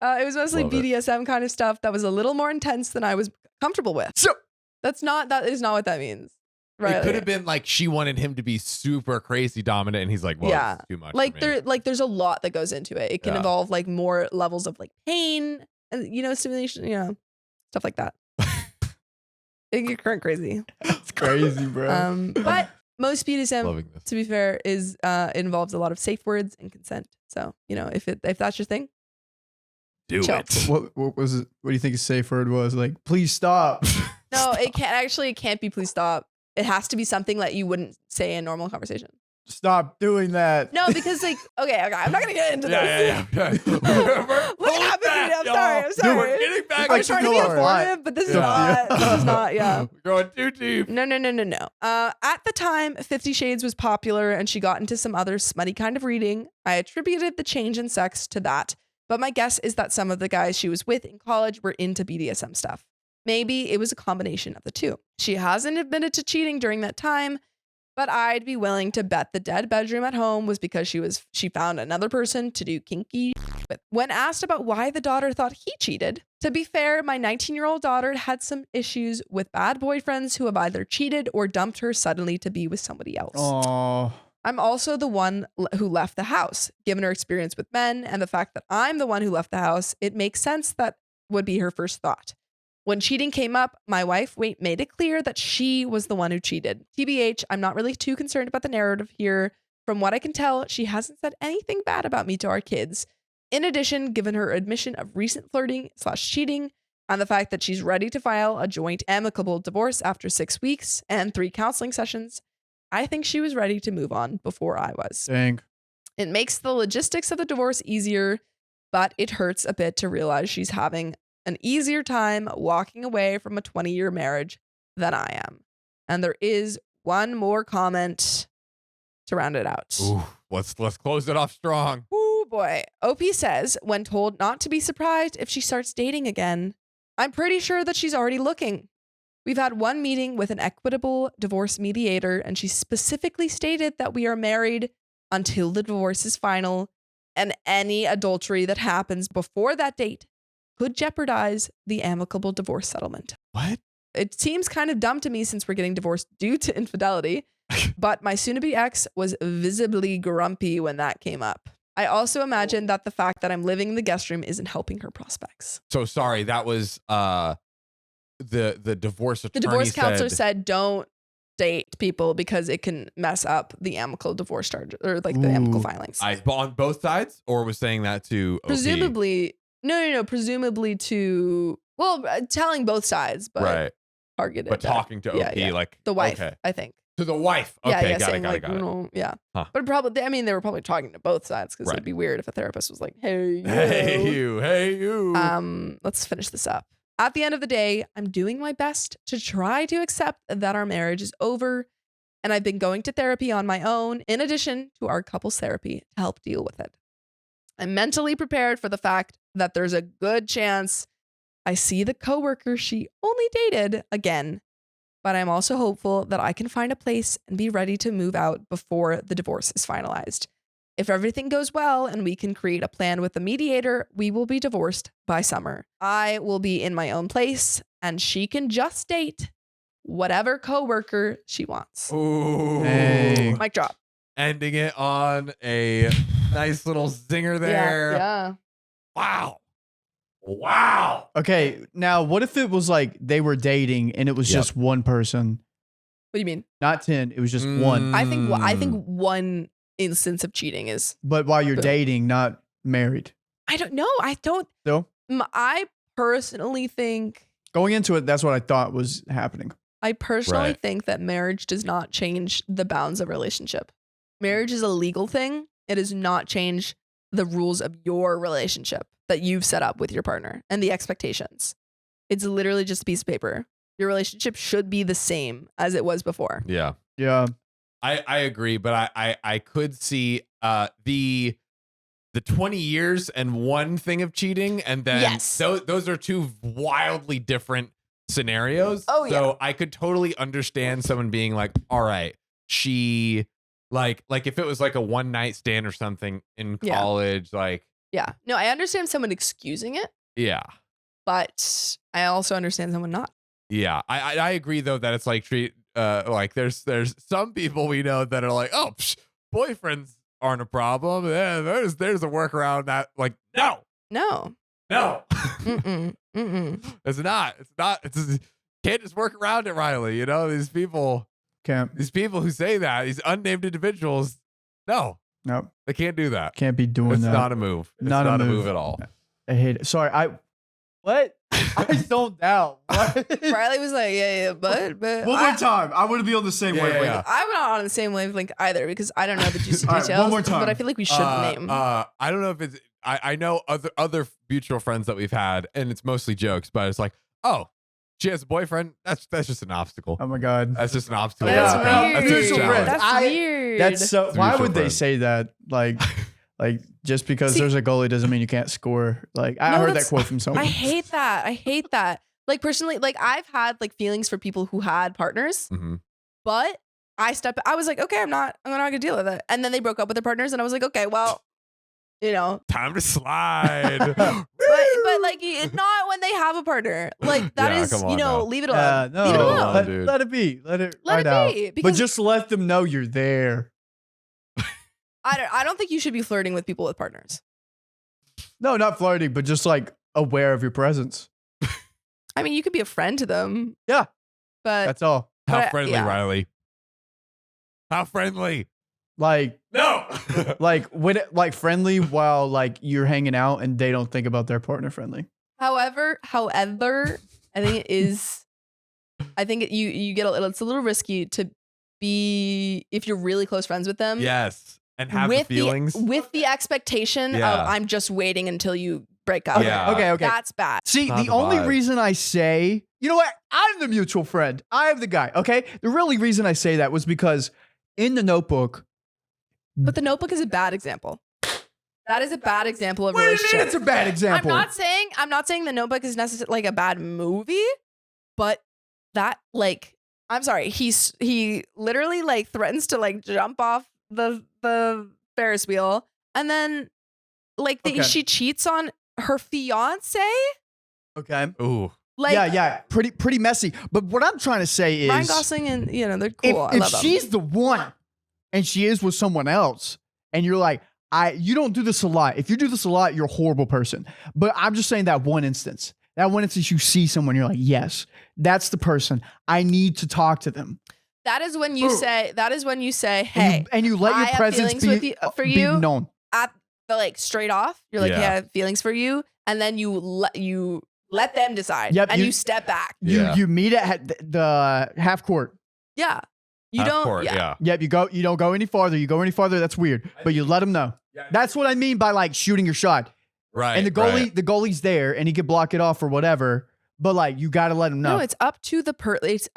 It was mostly Love it. BDSM kind of stuff that was a little more intense than I was comfortable with. So That is not what that means. Right. It could have been like she wanted him to be super crazy dominant, and he's like, "Well, Yeah. this is too much." Like for me. there's a lot that goes into it. It can Yeah. involve like more levels of like pain and stimulation, stuff like that. It can get crazy. it's crazy, bro. But most BDSM, Loving this. to be fair, is involves a lot of safe words and consent. So, if that's your thing, Do chill. it. What was it? What do you think a safe word was? Like, please stop. No, it can't be please stop. It has to be something that you wouldn't say in normal conversation. Stop doing that. No, because like, okay, I'm not gonna get into this. Yeah. Look what happened to me. I'm sorry. We're getting back. I was trying to be Go on. informative, but this is Yeah. not. This is not. Yeah. We're going too deep. No. At the time, 50 Shades was popular and she got into some other smutty kind of reading. I attributed the change in sex to that, but my guess is that some of the guys she was with in college were into BDSM stuff. Maybe it was a combination of the two. She hasn't admitted to cheating during that time, but I'd be willing to bet the dead bedroom at home was because she found another person to do kinky with. When asked about why the daughter thought he cheated, to be fair, my 19-year-old daughter had some issues with bad boyfriends who have either cheated or dumped her suddenly to be with somebody else. Oh, I'm also the one who left the house. Given her experience with men and the fact that I'm the one who left the house, it makes sense that would be her first thought. When cheating came up, my wife made it clear that she was the one who cheated. TBH, I'm not really too concerned about the narrative here. From what I can tell, she hasn't said anything bad about me to our kids. In addition, given her admission of recent flirting/cheating and the fact that she's ready to file a joint amicable divorce after 6 weeks and 3 counseling sessions, I think she was ready to move on before I was. dang. It makes the logistics of the divorce easier, but it hurts a bit to realize she's having an easier time walking away from a 20-year marriage than I am. And there is one more comment to round it out. Ooh, let's close it off strong. Ooh, boy. OP says, when told not to be surprised if she starts dating again, I'm pretty sure that she's already looking. We've had one meeting with an equitable divorce mediator, and she specifically stated that we are married until the divorce is final, and any adultery that happens before that date could jeopardize the amicable divorce settlement. What? It seems kind of dumb to me since we're getting divorced due to infidelity, but my soon-to-be ex was visibly grumpy when that came up. I also imagine that the fact that I'm living in the guest room isn't helping her prospects. So sorry, that was the divorce attorney. The divorce counselor said don't date people because it can mess up the amicable divorce charge or like the amicable filings. on both sides, or was saying that to OP? Presumably, no. Presumably to telling both sides, but right. targeted. But at- talking to OP, yeah. like the wife, okay. I think. To the wife. Yeah, Okay, yeah, got saying it. like, yeah. Huh. But probably, I mean, they were probably talking to both sides because Right. it'd be weird if a therapist was like, "Hey, Hey you. Let's finish this up. At the end of the day, I'm doing my best to try to accept that our marriage is over, and I've been going to therapy on my own, in addition to our couples therapy to help deal with it. I'm mentally prepared for the fact that there's a good chance I see the coworker she only dated again, but I'm also hopeful that I can find a place and be ready to move out before the divorce is finalized. If everything goes well and we can create a plan with the mediator, we will be divorced by summer. I will be in my own place and she can just date whatever coworker she wants." Ooh. Hey. Mic drop. Ending it on a nice little zinger there. Yeah. Wow. Okay, now what if it was like they were dating and it was Yep. just one person, What do you mean? not 10, it was just one. I think one instance of cheating is, But while you're Boom. dating, not married. I don't know. So I personally think going into it, that's what I thought was happening. Right. think that marriage does not change the bounds of a relationship. Marriage is a legal thing. It does not change the rules of your relationship that you've set up with your partner and the expectations. It's literally just a piece of paper. Your relationship should be the same as it was before. Yeah. Yeah. I agree, but I could see the the 20 years and one thing of cheating, and then Yes. those are two wildly different scenarios. Oh, yeah. So I could totally understand someone being like, all right, she like if it was like a one night stand or something in Yeah. college, like Yeah. No, I understand someone excusing it, yeah. but I also understand someone not. Yeah. I agree though that it's like like there's some people we know that are like, oh, boyfriends aren't a problem. Yeah, there's a workaround that like no. Mm-mm. It's not. Can't just work around it, Riley. You know, these people who say that, these unnamed individuals, no, Nope. they can't do that. Can't be doing It's that. not a move. It's Not a not a move move. at all. I hate it. Sorry. What? I zoned out. What? Riley was like, yeah, but One more time. I want to be on the same Yeah, wavelength. yeah. I'm not on the same wavelength either because I don't know the juicy All right, details. one more time. But I feel like we should name. I don't know if it's. I know other mutual friends that we've had, and it's mostly jokes, but it's like, oh, she has a boyfriend. That's just an obstacle. Oh my god. That's just an obstacle. That's Yeah. weird. That's just a challenge. That's weird. That's so. It's Why mutual would they friends. say that? Like just because See- there's a goalie doesn't mean you can't score. Like I No, heard that that's- quote from someone. I hate that. Like personally, like I've had like feelings for people who had partners, Mhm. but I was like, okay, I'm not gonna deal with it. And then they broke up with their partners, and I was like, okay, well, you know, Time to slide. but like not when they have a partner. Like that Yeah, is, come on now. leave it alone. no, Leave it Come alone. on, let, dude. let it be. Let it Let ride it out. be, But because- just let them know you're there. I don't think you should be flirting with people with partners. No, not flirting, but just like aware of your presence. I mean, you could be a friend to them. Yeah. But That's all. How But, friendly, yeah. Riley? How friendly? Like No. when it, like friendly while like you're hanging out and they don't think about their partner friendly. however, I think it is. I think you get it's a little risky to be if you're really close friends with them. Yes, and have the with feelings. with the expectation Yeah. of I'm just waiting until you break up. Yeah. Okay. That's bad. See, Not the the only vibe. reason I say, you know what? I'm the mutual friend. I am the guy. Okay. The really reason I say that was because in the Notebook. But The Notebook is a bad example. That is a bad example of What do you mean relationship. it's a bad example? I'm not saying The Notebook is necessarily like a bad movie, but that like I'm sorry, he literally like threatens to like jump off the Ferris wheel, and then like Okay. she cheats on her fiance. Okay. Ooh. Like yeah. Pretty messy. But what I'm trying to say is, Ryan Gosling and they're cool. I if love them. she's the one and she is with someone else, and you're like, you don't do this a lot. If you do this a lot, you're a horrible person. But I'm just saying that one instance. That one instance you see someone, you're like, yes, that's the person. I need to talk to them. That is when you say. And Hey, you, and you let I your have presence feelings be, for be you. known. at the like straight off. You're like, Yeah. yeah, I have feelings for you, and then you let them decide. Yep, and you- you step back. Yeah. You meet at the half court. Yeah, you Half don't. court, yeah. Yep, you don't go any farther. You go any farther, that's weird. But you let them know. That's what I mean by like shooting your shot. Right. And the goalie's there, and he can block it off or whatever. But like, you got to let him know. No, it's up to the persons.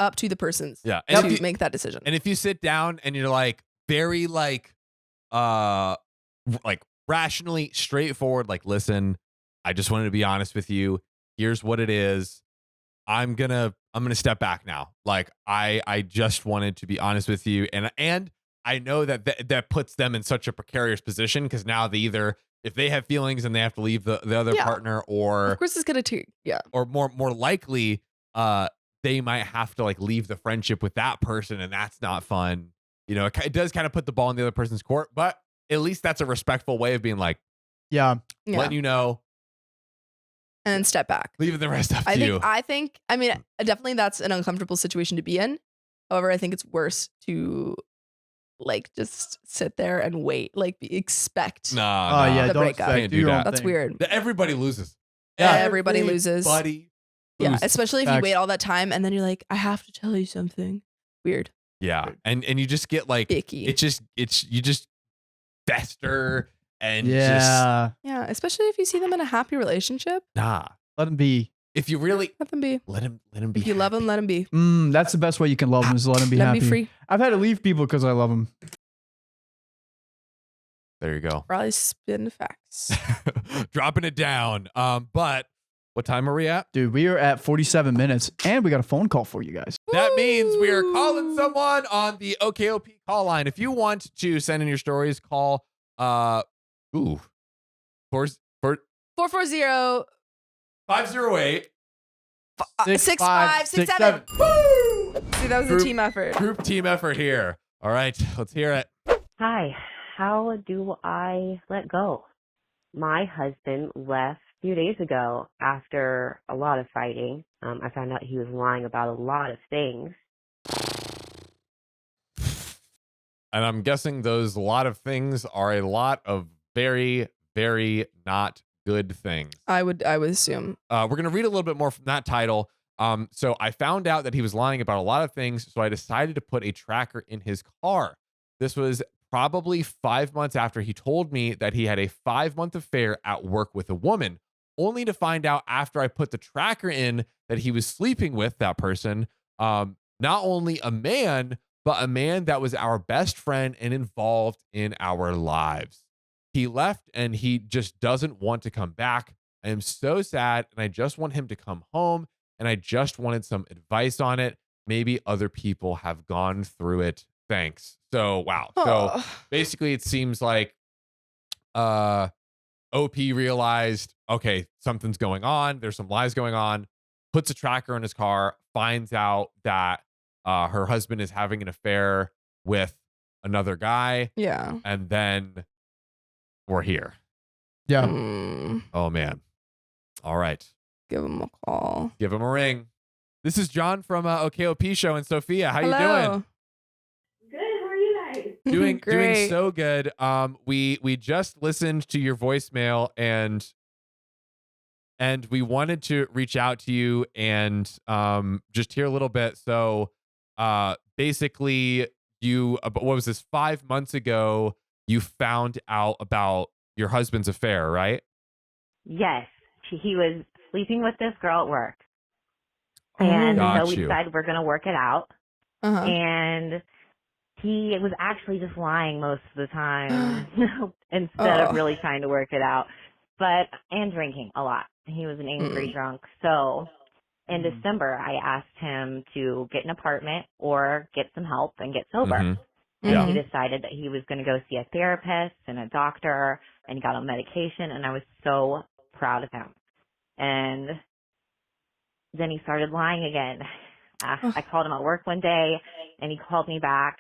Yeah. to And if you- make that decision. And if you sit down and you're like very like rationally straightforward, like, listen, I just wanted to be honest with you. Here's what it is. I'm gonna step back now. Like I just wanted to be honest with you. And I know that puts them in such a precarious position because now they either if they have feelings and they have to leave the other Yeah. partner or of course, it's gonna take. Yeah, or more likely they might have to like leave the friendship with that person, and that's not fun. You know, it does kind of put the ball in the other person's court, but at least that's a respectful way of being like, yeah. letting you know, and then step back. leaving the rest up to you. I think. I mean, definitely that's an uncomfortable situation to be in. However, I think it's worse to like just sit there and wait, like expect. Nah, Oh yeah, The don't breakup. expect- Can't do do your that. own That's thing. weird. Everybody loses. Yeah, everybody loses. Everybody Yeah, loses. especially if Facts. you wait all that time and then you're like, I have to tell you something. Weird, Yeah, and you just get like icky. you just fester and just Yeah. Yeah, especially if you see them in a happy relationship, nah. Let them be. If you really let them be. let him be. If you love them, let them be. That's the best way you can love them is let them be Let happy. them be free. I've had to leave people because I love them. There you go. Riley's spin facts. Dropping it down. But what time are we at? Dude, we are at 47 minutes and we got a phone call for you guys. That means we are calling someone on the OKOP call line. If you want to send in your stories, call 440 508 6567. Woo! See, that was a team effort. Group team effort here. All right, let's hear it. Hi, how do I let go? My husband left a few days ago after a lot of fighting. I found out he was lying about a lot of things. And I'm guessing those lot of things are a lot of very, very not good things. I would assume. We're going to read a little bit more from that title. So I found out that he was lying about a lot of things, so I decided to put a tracker in his car. This was probably 5 months after he told me that he had a 5-month affair at work with a woman, only to find out after I put the tracker in that he was sleeping with that person, not only a man, but a man that was our best friend and involved in our lives. He left and he just doesn't want to come back. I am so sad and I just want him to come home and I just wanted some advice on it. Maybe other people have gone through it. Thanks. So, wow. So basically it seems like OP realized, okay, something's going on. There's some lies going on, puts a tracker in his car, finds out that her husband is having an affair with another guy. Yeah. And then we're here. Yeah. Oh, man. All right. Give him a call. Give him a ring. This is John from OKOP Show in Sophia. How you doing? Good, how are you guys? Doing Great. so good. We just listened to your voicemail and we wanted to reach out to you and just hear a little bit. So basically what was this, 5 months ago, you found out about your husband's affair, right? Yes, he was sleeping with this girl at work. And Got so we you. decided we're going to work it out. Uh-huh. And he was actually just lying most of the time instead of really trying to work it out. And drinking a lot. He was an angry drunk. So in December, I asked him to get an apartment or get some help and get sober. And he decided that he was going to go see a therapist and a doctor, and he got on medication, and I was so proud of him. And then he started lying again. I called him at work one day, and he called me back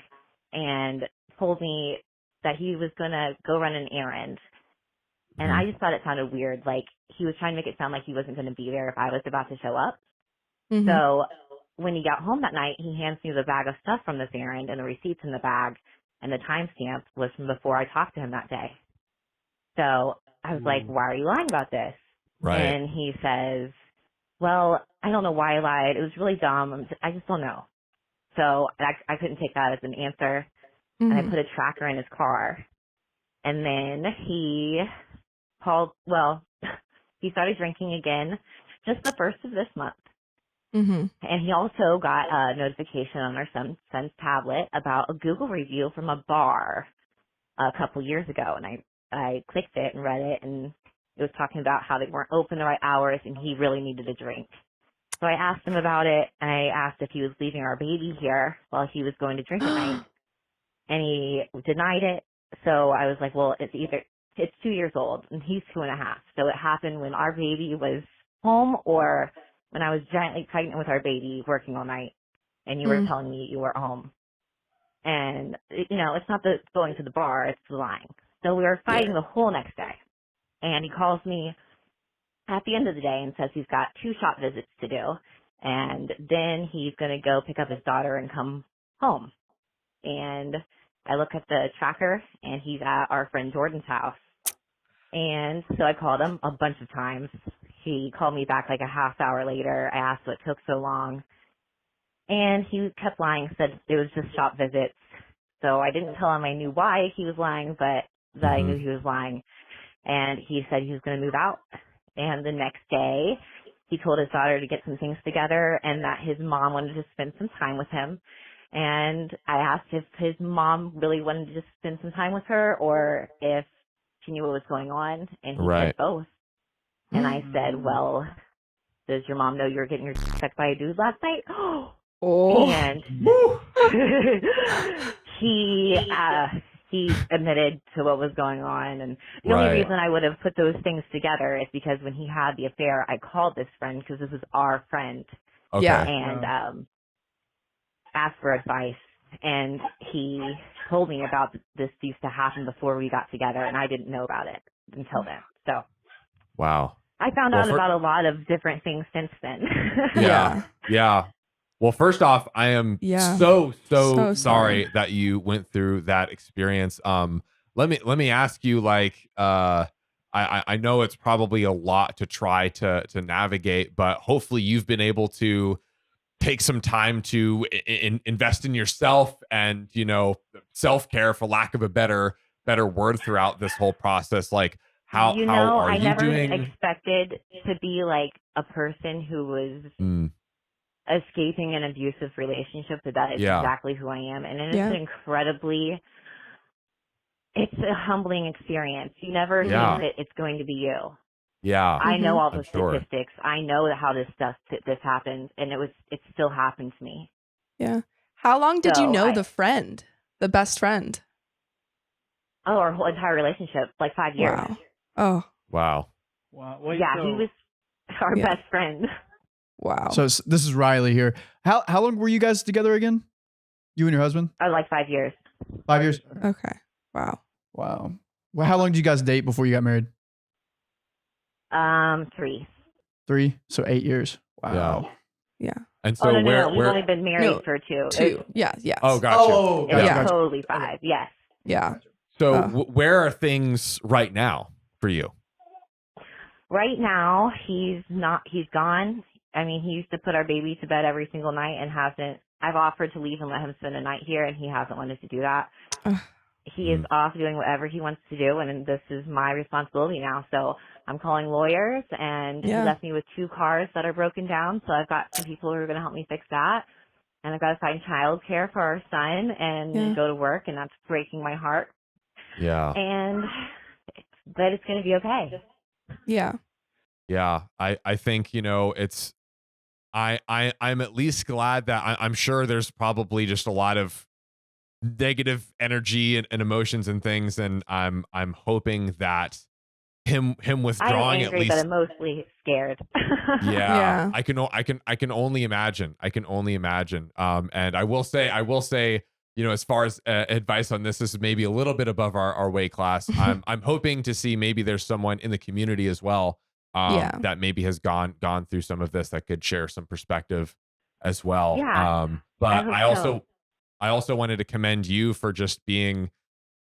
and told me that he was going to go run an errand. And I just thought it sounded weird. Like, he was trying to make it sound like he wasn't going to be there if I was about to show up. So when he got home that night, he hands me the bag of stuff from this errand and the receipts in the bag, and the timestamp was from before I talked to him that day. So I was like, why are you lying about this? Right. And he says, well, I don't know why I lied. It was really dumb. I just don't know. So I couldn't take that as an answer. And I put a tracker in his car. And then he he started drinking again just the first of this month. And he also got a notification on our son's tablet about a Google review from a bar a couple years ago. And I clicked it and read it, and it was talking about how they weren't open the right hours and he really needed a drink. So I asked him about it, and I asked if he was leaving our baby here while he was going to drink at night. And he denied it. So I was like, well, it's 2 years old and he's 2.5. So it happened when our baby was home or when I was giantly pregnant with our baby working all night and you were telling me you were home. And, it's not the going to the bar, it's the lying. So we were fighting the whole next day. And he calls me at the end of the day and says he's got 2 shop visits to do. And then he's going to go pick up his daughter and come home. And I look at the tracker and he's at our friend Jordan's house. And so I called him a bunch of times. He called me back like a half hour later. I asked what took so long. And he kept lying, said it was just shop visits. So I didn't tell him I knew why he was lying, but that I knew he was lying. And he said he was going to move out. And the next day, he told his daughter to get some things together and that his mom wanted to spend some time with him. And I asked if his mom really wanted to just spend some time with her or if she knew what was going on. And he said both. And I said, well, does your mom know you were getting your sucked by a dude last night? And he admitted to what was going on. And the only reason I would have put those things together is because when he had the affair, I called this friend because this was our friend. Okay. And asked for advice. And he told me about this used to happen before we got together, and I didn't know about it until then. So wow. I found out about a lot of different things since then. Yeah. Well, first off, I am so sorry that you went through that experience. Let me ask you, like, I know it's probably a lot to try to navigate, but hopefully you've been able to take some time to invest in yourself and, you know, self-care, for lack of a better word, throughout this whole process. Like, how are you doing? I never expected to be like a person who was escaping an abusive relationship, but that is exactly who I am. And it's it's a humbling experience. You never think that it's going to be you. Yeah. I know all the statistics. I know how this happens, and it still happened to me. Yeah. How long did you know the friend, the best friend? Oh, our whole entire relationship, like 5 years. Wow. Oh. Wow. Wait, he was our best friend. Wow. So this is Riley here. How long were you guys together again? You and your husband? Like 5 years. 5 years? Okay. Wow. Wow. Well, how long did you guys date before you got married? 3. 3? So 8 years. Wow. Yeah. And so no. We've only been married for 2. 2. Yeah. Oh, gotcha. Oh, it's totally 5. Yes. Yeah. So where are things right now for you? Right now, he's gone. I mean, he used to put our baby to bed every single night and hasn't. I've offered to leave and let him spend a night here, and he hasn't wanted to do that. He is off doing whatever he wants to do, and this is my responsibility now. So I'm calling lawyers, and he left me with 2 cars that are broken down. So I've got some people who are going to help me fix that. And I've got to find childcare for our son and go to work, and that's breaking my heart. Yeah. But it's going to be okay. Yeah. Yeah. I think, you know, it's, I'm at least glad that I'm sure there's probably just a lot of negative energy and emotions and things. And I'm hoping that him withdrawing, I'm angry, at least, but I'm mostly scared. Yeah. I can only imagine. And I will say, you know, as far as advice on this is maybe a little bit above our weight class. I'm hoping to see maybe there's someone in the community as well that maybe has gone through some of this that could share some perspective as well. Yeah. But I also wanted to commend you for just being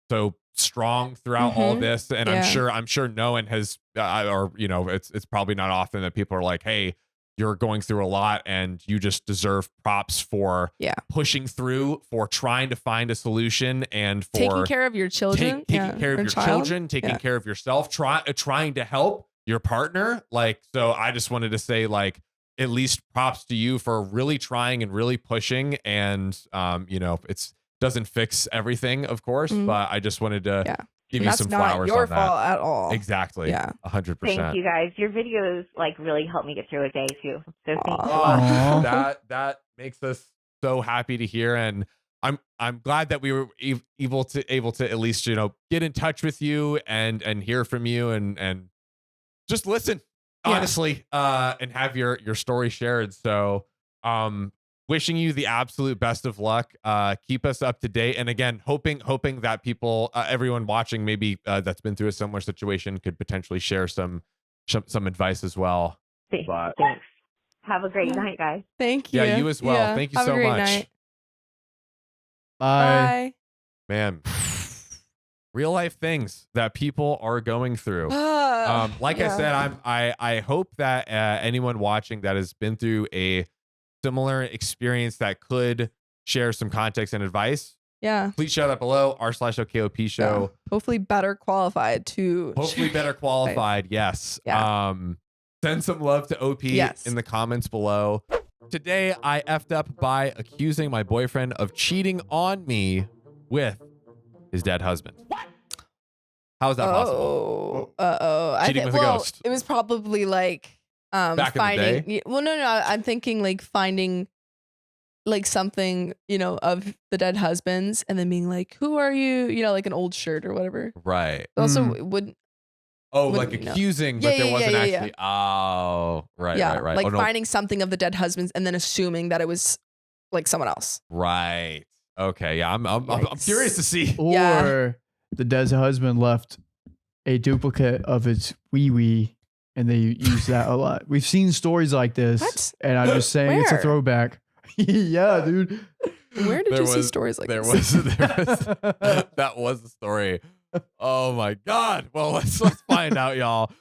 so strong throughout all this. And I'm sure no one has, or, you know, it's probably not often that people are like, hey, you're going through a lot and you just deserve props for pushing through, for trying to find a solution, and for taking care of your children, taking care of your children, taking care of yourself, trying to help your partner. Like, so I just wanted to say, like, at least props to you for really trying and really pushing. And, you know, it's doesn't fix everything, of course, but I just wanted to give you some flowers on that. That's not your fault at all. Exactly. Yeah. 100%. Thank you guys. Your videos like really helped me get through a day too. So thank you. That makes us so happy to hear. And I'm glad that we were able to at least, you know, get in touch with you and hear from you and just listen, honestly, and have your story shared. So, wishing you the absolute best of luck. Keep us up to date. And again, hoping that people, everyone watching, maybe that's been through a similar situation, could potentially share some advice as well. Thanks. Have a great night, guys. Thank you. Yeah, you as well. Yeah. Thank you Have so a great much. Night. Bye. Man, real life things that people are going through. Like I said, I hope that anyone watching that has been through a similar experience that could share some context and advice. Yeah. Please shout out below r/OKOP show. Yeah. Hopefully better qualified to. Yes. Yeah. Send some love to OP in the comments below. today I effed up by accusing my boyfriend of cheating on me with his dead husband. What? How is that possible? Cheating with a ghost. It was probably like Back finding. in the day? Well, no. I'm thinking like finding like something, of the dead husbands, and then being like, "Who are you?" Like an old shirt or whatever. Right. Also, wouldn't. Oh, like accusing, but there wasn't actually. Oh, right, Yeah, right. like finding something of the dead husbands and then assuming that it was like someone else. Right. Okay. Yeah. I'm curious to see. Or the dead husband left a duplicate of its wee, and they use that a lot. We've seen stories like this, What? and I'm just saying it's a Where? throwback. Yeah, dude. Where did you see stories like there this? That was the story. Oh my God. Well, let's find out, y'all.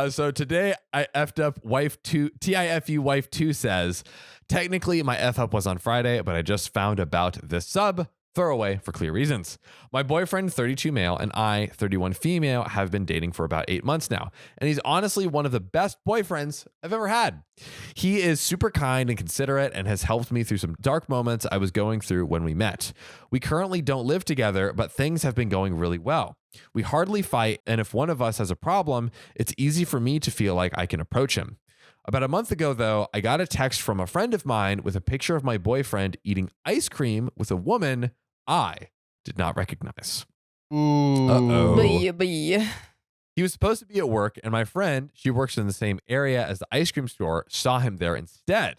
So today I effed up wife 2, TIFU wife 2 says, technically my F up was on Friday, but I just found about this sub. Throwaway for clear reasons. My boyfriend, 32 male, and I, 31 female, have been dating for about 8 months now. And he's honestly one of the best boyfriends I've ever had. He is super kind and considerate and has helped me through some dark moments I was going through when we met. We currently don't live together, but things have been going really well. We hardly fight, and if one of us has a problem, it's easy for me to feel like I can approach him. About a month ago, though, I got a text from a friend of mine with a picture of my boyfriend eating ice cream with a woman I did not recognize. Ooh. Uh-oh. He He was supposed to be at work, and my friend, she works in the same area as the ice cream store, saw him there instead.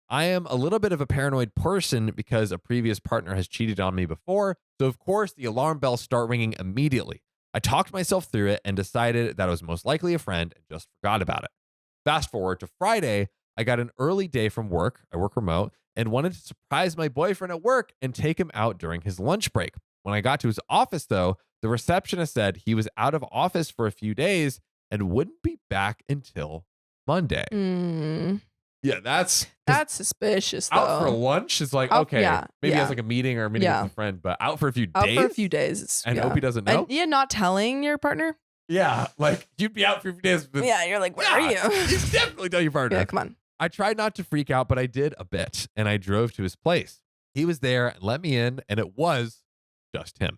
I am a little bit of a paranoid person because a previous partner has cheated on me before, so of course the alarm bells start ringing immediately. I talked myself through it and decided that it was most likely a friend and just forgot about it. Fast forward to Friday, I got an early day from work. I work remote and wanted to surprise my boyfriend at work and take him out during his lunch break. When I got to his office, though, the receptionist said he was out of office for a few days and wouldn't be back until Monday. Yeah, that's suspicious, though. out for lunch is like, okay, maybe he has like a meeting or a meeting with a friend, but out for a few days? And Opie doesn't know? And, not telling your partner? Yeah, like you'd be out for a few days. But You're like, where are you? You definitely tell your partner. Yeah, come on. I tried not to freak out, but I did a bit, and I drove to his place. He was there and let me in, and it was just him.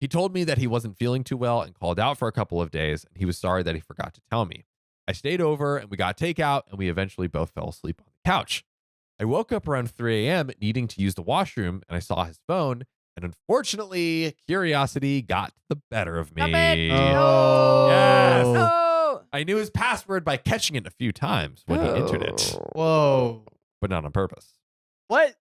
He told me that he wasn't feeling too well and called out for a couple of days, and he was sorry that he forgot to tell me. I stayed over, and we got takeout, and we eventually both fell asleep on the couch. I woke up around 3 a.m. needing to use the washroom, and I saw his phone, and unfortunately, curiosity got the better of me. Oh. Yes. No. I knew his password by catching it a few times when he entered it, Whoa. but not on purpose. What?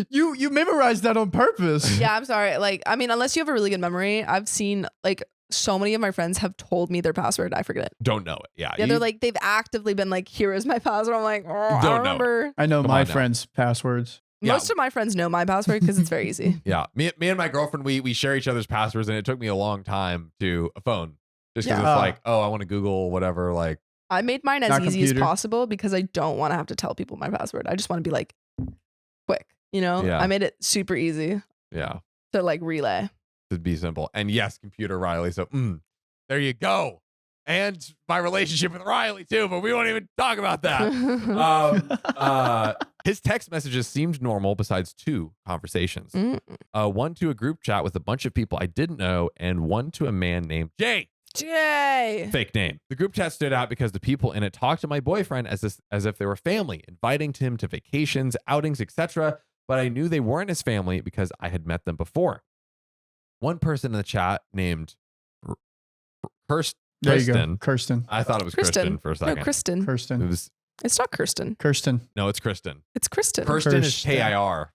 You memorized that on purpose. Yeah, I'm sorry. Like, I mean, unless you have a really good memory, I've seen like so many of my friends have told me their password. I forget it. Don't know it. Yeah. They're like, they've actively been like, here is my password. I'm like, I don't remember. I know Come my on now. friends' passwords. Most of my friends know my password because it's very easy. Yeah. Me and my girlfriend, we share each other's passwords, and it took me a long time to a phone. Just because Yeah. it's like, oh, I want to Google whatever. Like, I made mine as Not easy as computer. possible because I don't want to have to tell people my password. I just want to be like quick, Yeah. I made it super easy yeah, to like relay. to be simple. And yes, computer Riley. So there you go. And my relationship with Riley too, but we won't even talk about that. His text messages seemed normal besides 2 conversations. One to a group chat with a bunch of people I didn't know, and one to a man named Jay. Jay. Fake name. The group chat stood out because the people in it talked to my boyfriend as if they were family, inviting him to vacations, outings, etc. But I knew they weren't his family because I had met them before. One person in the chat named Kirsten. There you go. Kirsten. I thought it was Kristen for a second. No, Kristen. Kirsten. It was, It's not Kirsten. Kirsten. no, it's Kristen. It's Kristen. Kirsten is Kirsten. K-I-R.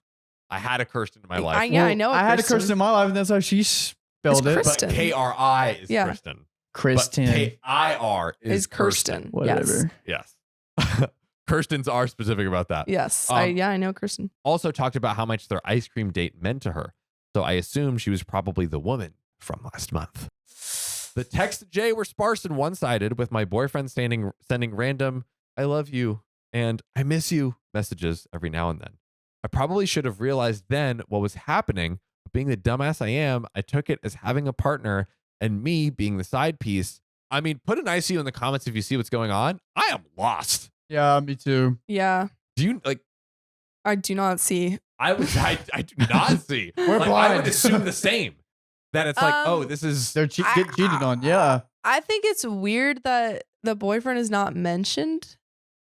I had a Kirsten in my life. I know. I had a Kirsten in my life, and that's how she spelled it. Kristen. But K-R-I is Yeah. Kristen. Kristen. But K-I-R Is Kirsten. Whatever. Yes. Kirstens are specific about that. Yes. Um, I know Kirsten. Also talked about how much their ice cream date meant to her. So I assumed she was probably the woman from last month. The texts to Jay were sparse and one-sided, with my boyfriend sending random "I love you" and "I miss you" messages every now and then. I probably should have realized then what was happening, but being the dumbass I am, I took it as having a partner and me being the side piece. I mean, put an ICU in the comments if you see what's going on. I am lost. Yeah, me too. Yeah. Do you like? I do not see. I do not see. We're Like, I blind. would assume the same. That it's like, oh, this is They're get cheated on. Yeah. I think it's weird that the boyfriend has not mentioned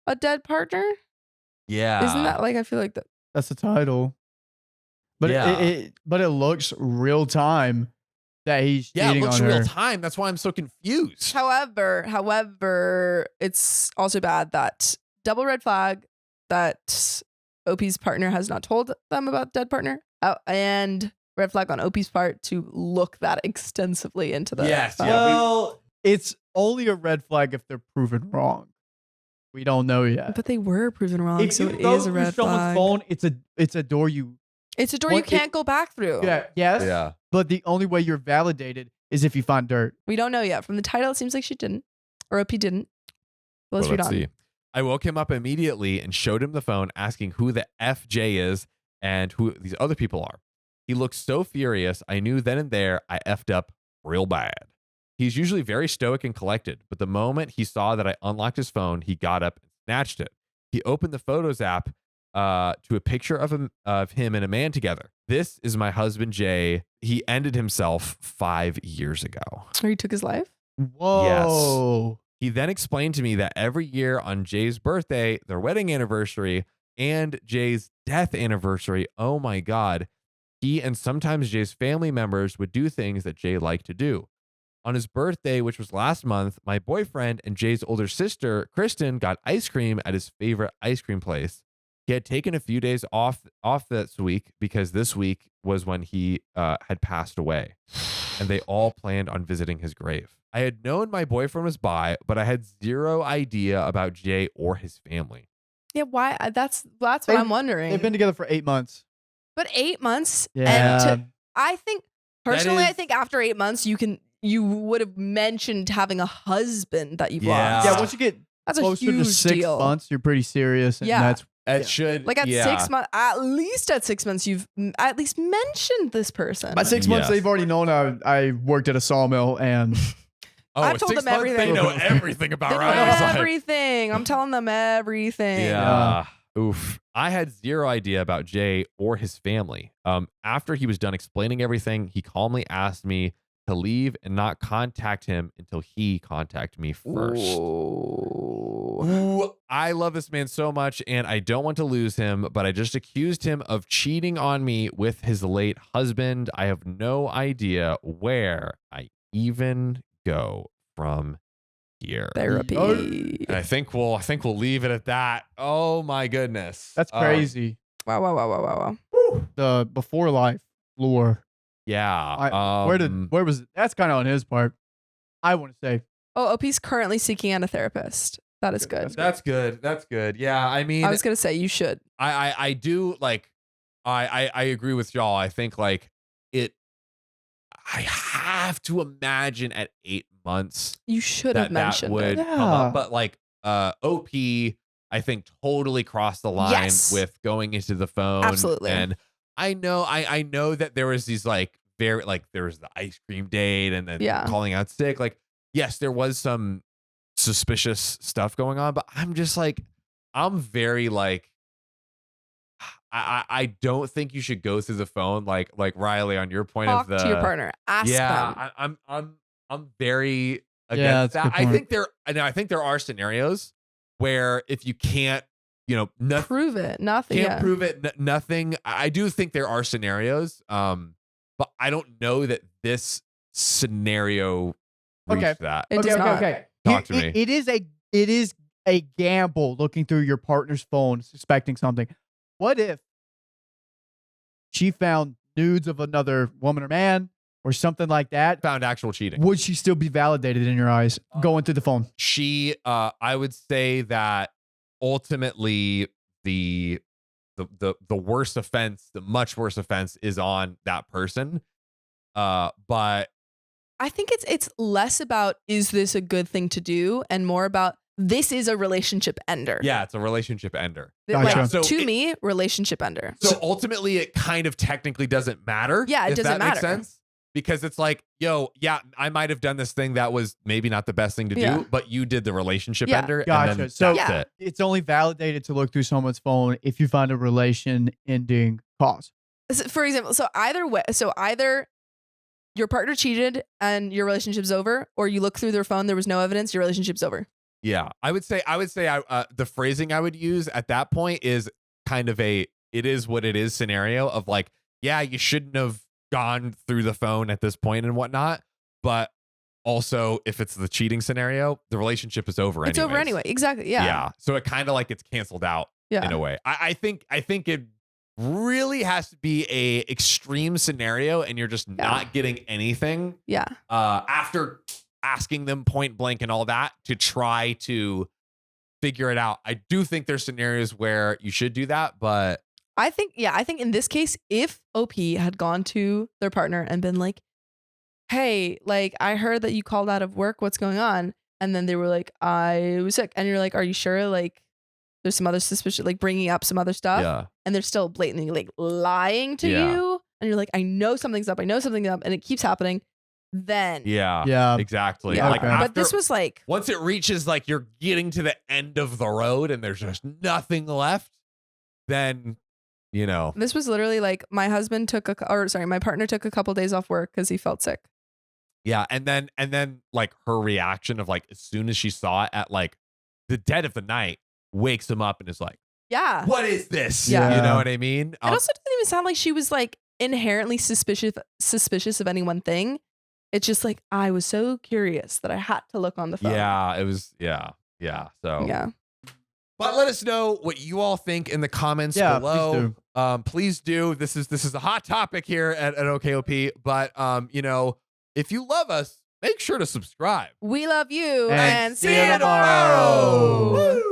a dead partner. yeah. Isn't that like, I feel like that. That's the title. But Yeah. it looks real time that he's Yeah, it cheating looks on real her. time. That's why I'm so confused. However, it's also bad that double red flag that OP's partner has not told them about dead partner, and red flag on OP's part to look that extensively into the Yes, file. yeah. Well, it's only a red flag if they're proven wrong. We don't know yet. But they were proven wrong, If so you it go is a through red someone's flag. phone, it's a door you. It's a door you can't go back through. Yeah. Yes. Yeah. But the only way you're validated is if you find dirt. We don't know yet. From the title, it seems like she didn't, or OP didn't. Well, let's read on. see. I woke him up immediately and showed him the phone, asking who the FJ is and who these other people are. He looked so furious. I knew then and there I effed up real bad. He's usually very stoic and collected, but the moment he saw that I unlocked his phone, he got up and snatched it. He opened the Photos app to a picture of him and a man together. This is my husband, Jay. He ended himself 5 years ago. Or he took his life? Whoa. He then explained to me that every year on Jay's birthday, their wedding anniversary, and Jay's death anniversary, oh my God, he and sometimes Jay's family members would do things that Jay liked to do. On his birthday, which was last month, my boyfriend and Jay's older sister, Kristen, got ice cream at his favorite ice cream place. He had taken a few days off this week because this week was when he had passed away, and they all planned on visiting his grave. I had known my boyfriend was bi, but I had zero idea about Jay or his family. Yeah, why? That's what I'm wondering. They've been together for 8 months. But 8 months? Yeah. And I think, personally, I think after 8 months, you would have mentioned having a husband that you've lost. Yeah, once you get That's a closer to huge 6 deal. months, you're pretty serious. And Yeah. that's It should Like at 6 months, at least at 6 months, you've at least mentioned this person. by 6 months, Yes. they've already known I worked at a sawmill and I've told them everything. They know everything about They know Riley's life. everything. I'm telling them everything. Yeah. Oof. I had zero idea about Jay or his family. After he was done explaining everything, he calmly asked me to leave and not contact him until he contacted me first. Ooh, I love this man so much and I don't want to lose him, but I just accused him of cheating on me with his late husband. I have no idea where I even go from here. Therapy. And I think we'll leave it at that. Oh my goodness. that's crazy. Wow. The before life lore. Yeah. Where was it? That's kind of on his part. I want to say. Oh, OP's currently seeking out a therapist. That is good. That's good. That's good. Yeah. I mean, I was going to say you should. I do like, I agree with y'all. I think like I have to imagine at 8 months You should have that mentioned would it. come up. But like OP, I think totally crossed the line Yes. with going into the phone. Absolutely. And I know that there was these like there was the ice cream date and then Yeah. calling out sick. Like, yes, there was some suspicious stuff going on, but I'm just like, I'm very like, I don't think you should go through the phone like Riley on your point Talk of the to your partner. Ask them. yeah. I'm very Yeah, against that's a that. good point. I think there are scenarios where if you can't, nothing. Prove it. Nothing. Can't Yeah. prove it. Nothing. I do think there are scenarios, but I don't know that this scenario reached Okay. that. It does not. Talk to me. It is a gamble looking through your partner's phone, suspecting something. What if she found nudes of another woman or man or something like that? Found actual cheating. Would she still be validated in your eyes going through the phone? She, I would say that ultimately the worst offense, the much worse offense, is on that person. But I think it's less about is this a good thing to do and more about this is a relationship ender. yeah, it's a relationship ender. Gotcha. Like, So to it- me, relationship ender. So ultimately, it kind of technically doesn't matter. Yeah, it if doesn't that makes matter. sense. because it's like, yo, yeah, I might have done this thing that was maybe not the best thing to do, but you did the relationship ender. Gotcha. And then So that's it. It's only validated to look through someone's phone if you find a relation ending cause. For example, so either your partner cheated and your relationship's over, or you look through their phone, there was no evidence, your relationship's over. Yeah, I would say the phrasing I would use at that point is kind of it is what it is scenario of like, yeah, you shouldn't have gone through the phone at this point and whatnot, but also if it's the cheating scenario, the relationship is over. It's over anyway. Exactly. Yeah. Yeah. So it kind of like gets canceled out in a way. I think it really has to be a extreme scenario and you're just not getting anything. Yeah. After asking them point blank and all that to try to figure it out. I do think there's scenarios where you should do that, but I think in this case, if OP had gone to their partner and been like, hey, like, I heard that you called out of work. What's going on? And then they were like, I was sick. And you're like, are you sure? Like, there's some other suspicion, like bringing up some other stuff. Yeah. And they're still blatantly like lying to you. And you're like, I know something's up. And it keeps happening. Then. Yeah. Exactly. Yeah. Like But this was like, once it reaches like you're getting to the end of the road and there's just nothing left, then, you know. This was literally like my partner took a couple days off work because he felt sick. Yeah. And then like her reaction of like, as soon as she saw it at like the dead of the night, wakes him up and is like, yeah, what is this? Yeah. You know what I mean? It also doesn't even sound like she was like inherently suspicious of any one thing. It's just like, I was so curious that I had to look on the phone. Yeah, it was, yeah. So, yeah. But let us know what you all think in the comments below. Please do. This is a hot topic here at OKOP. But, you know, if you love us, make sure to subscribe. We love you. And see you tomorrow. Woo!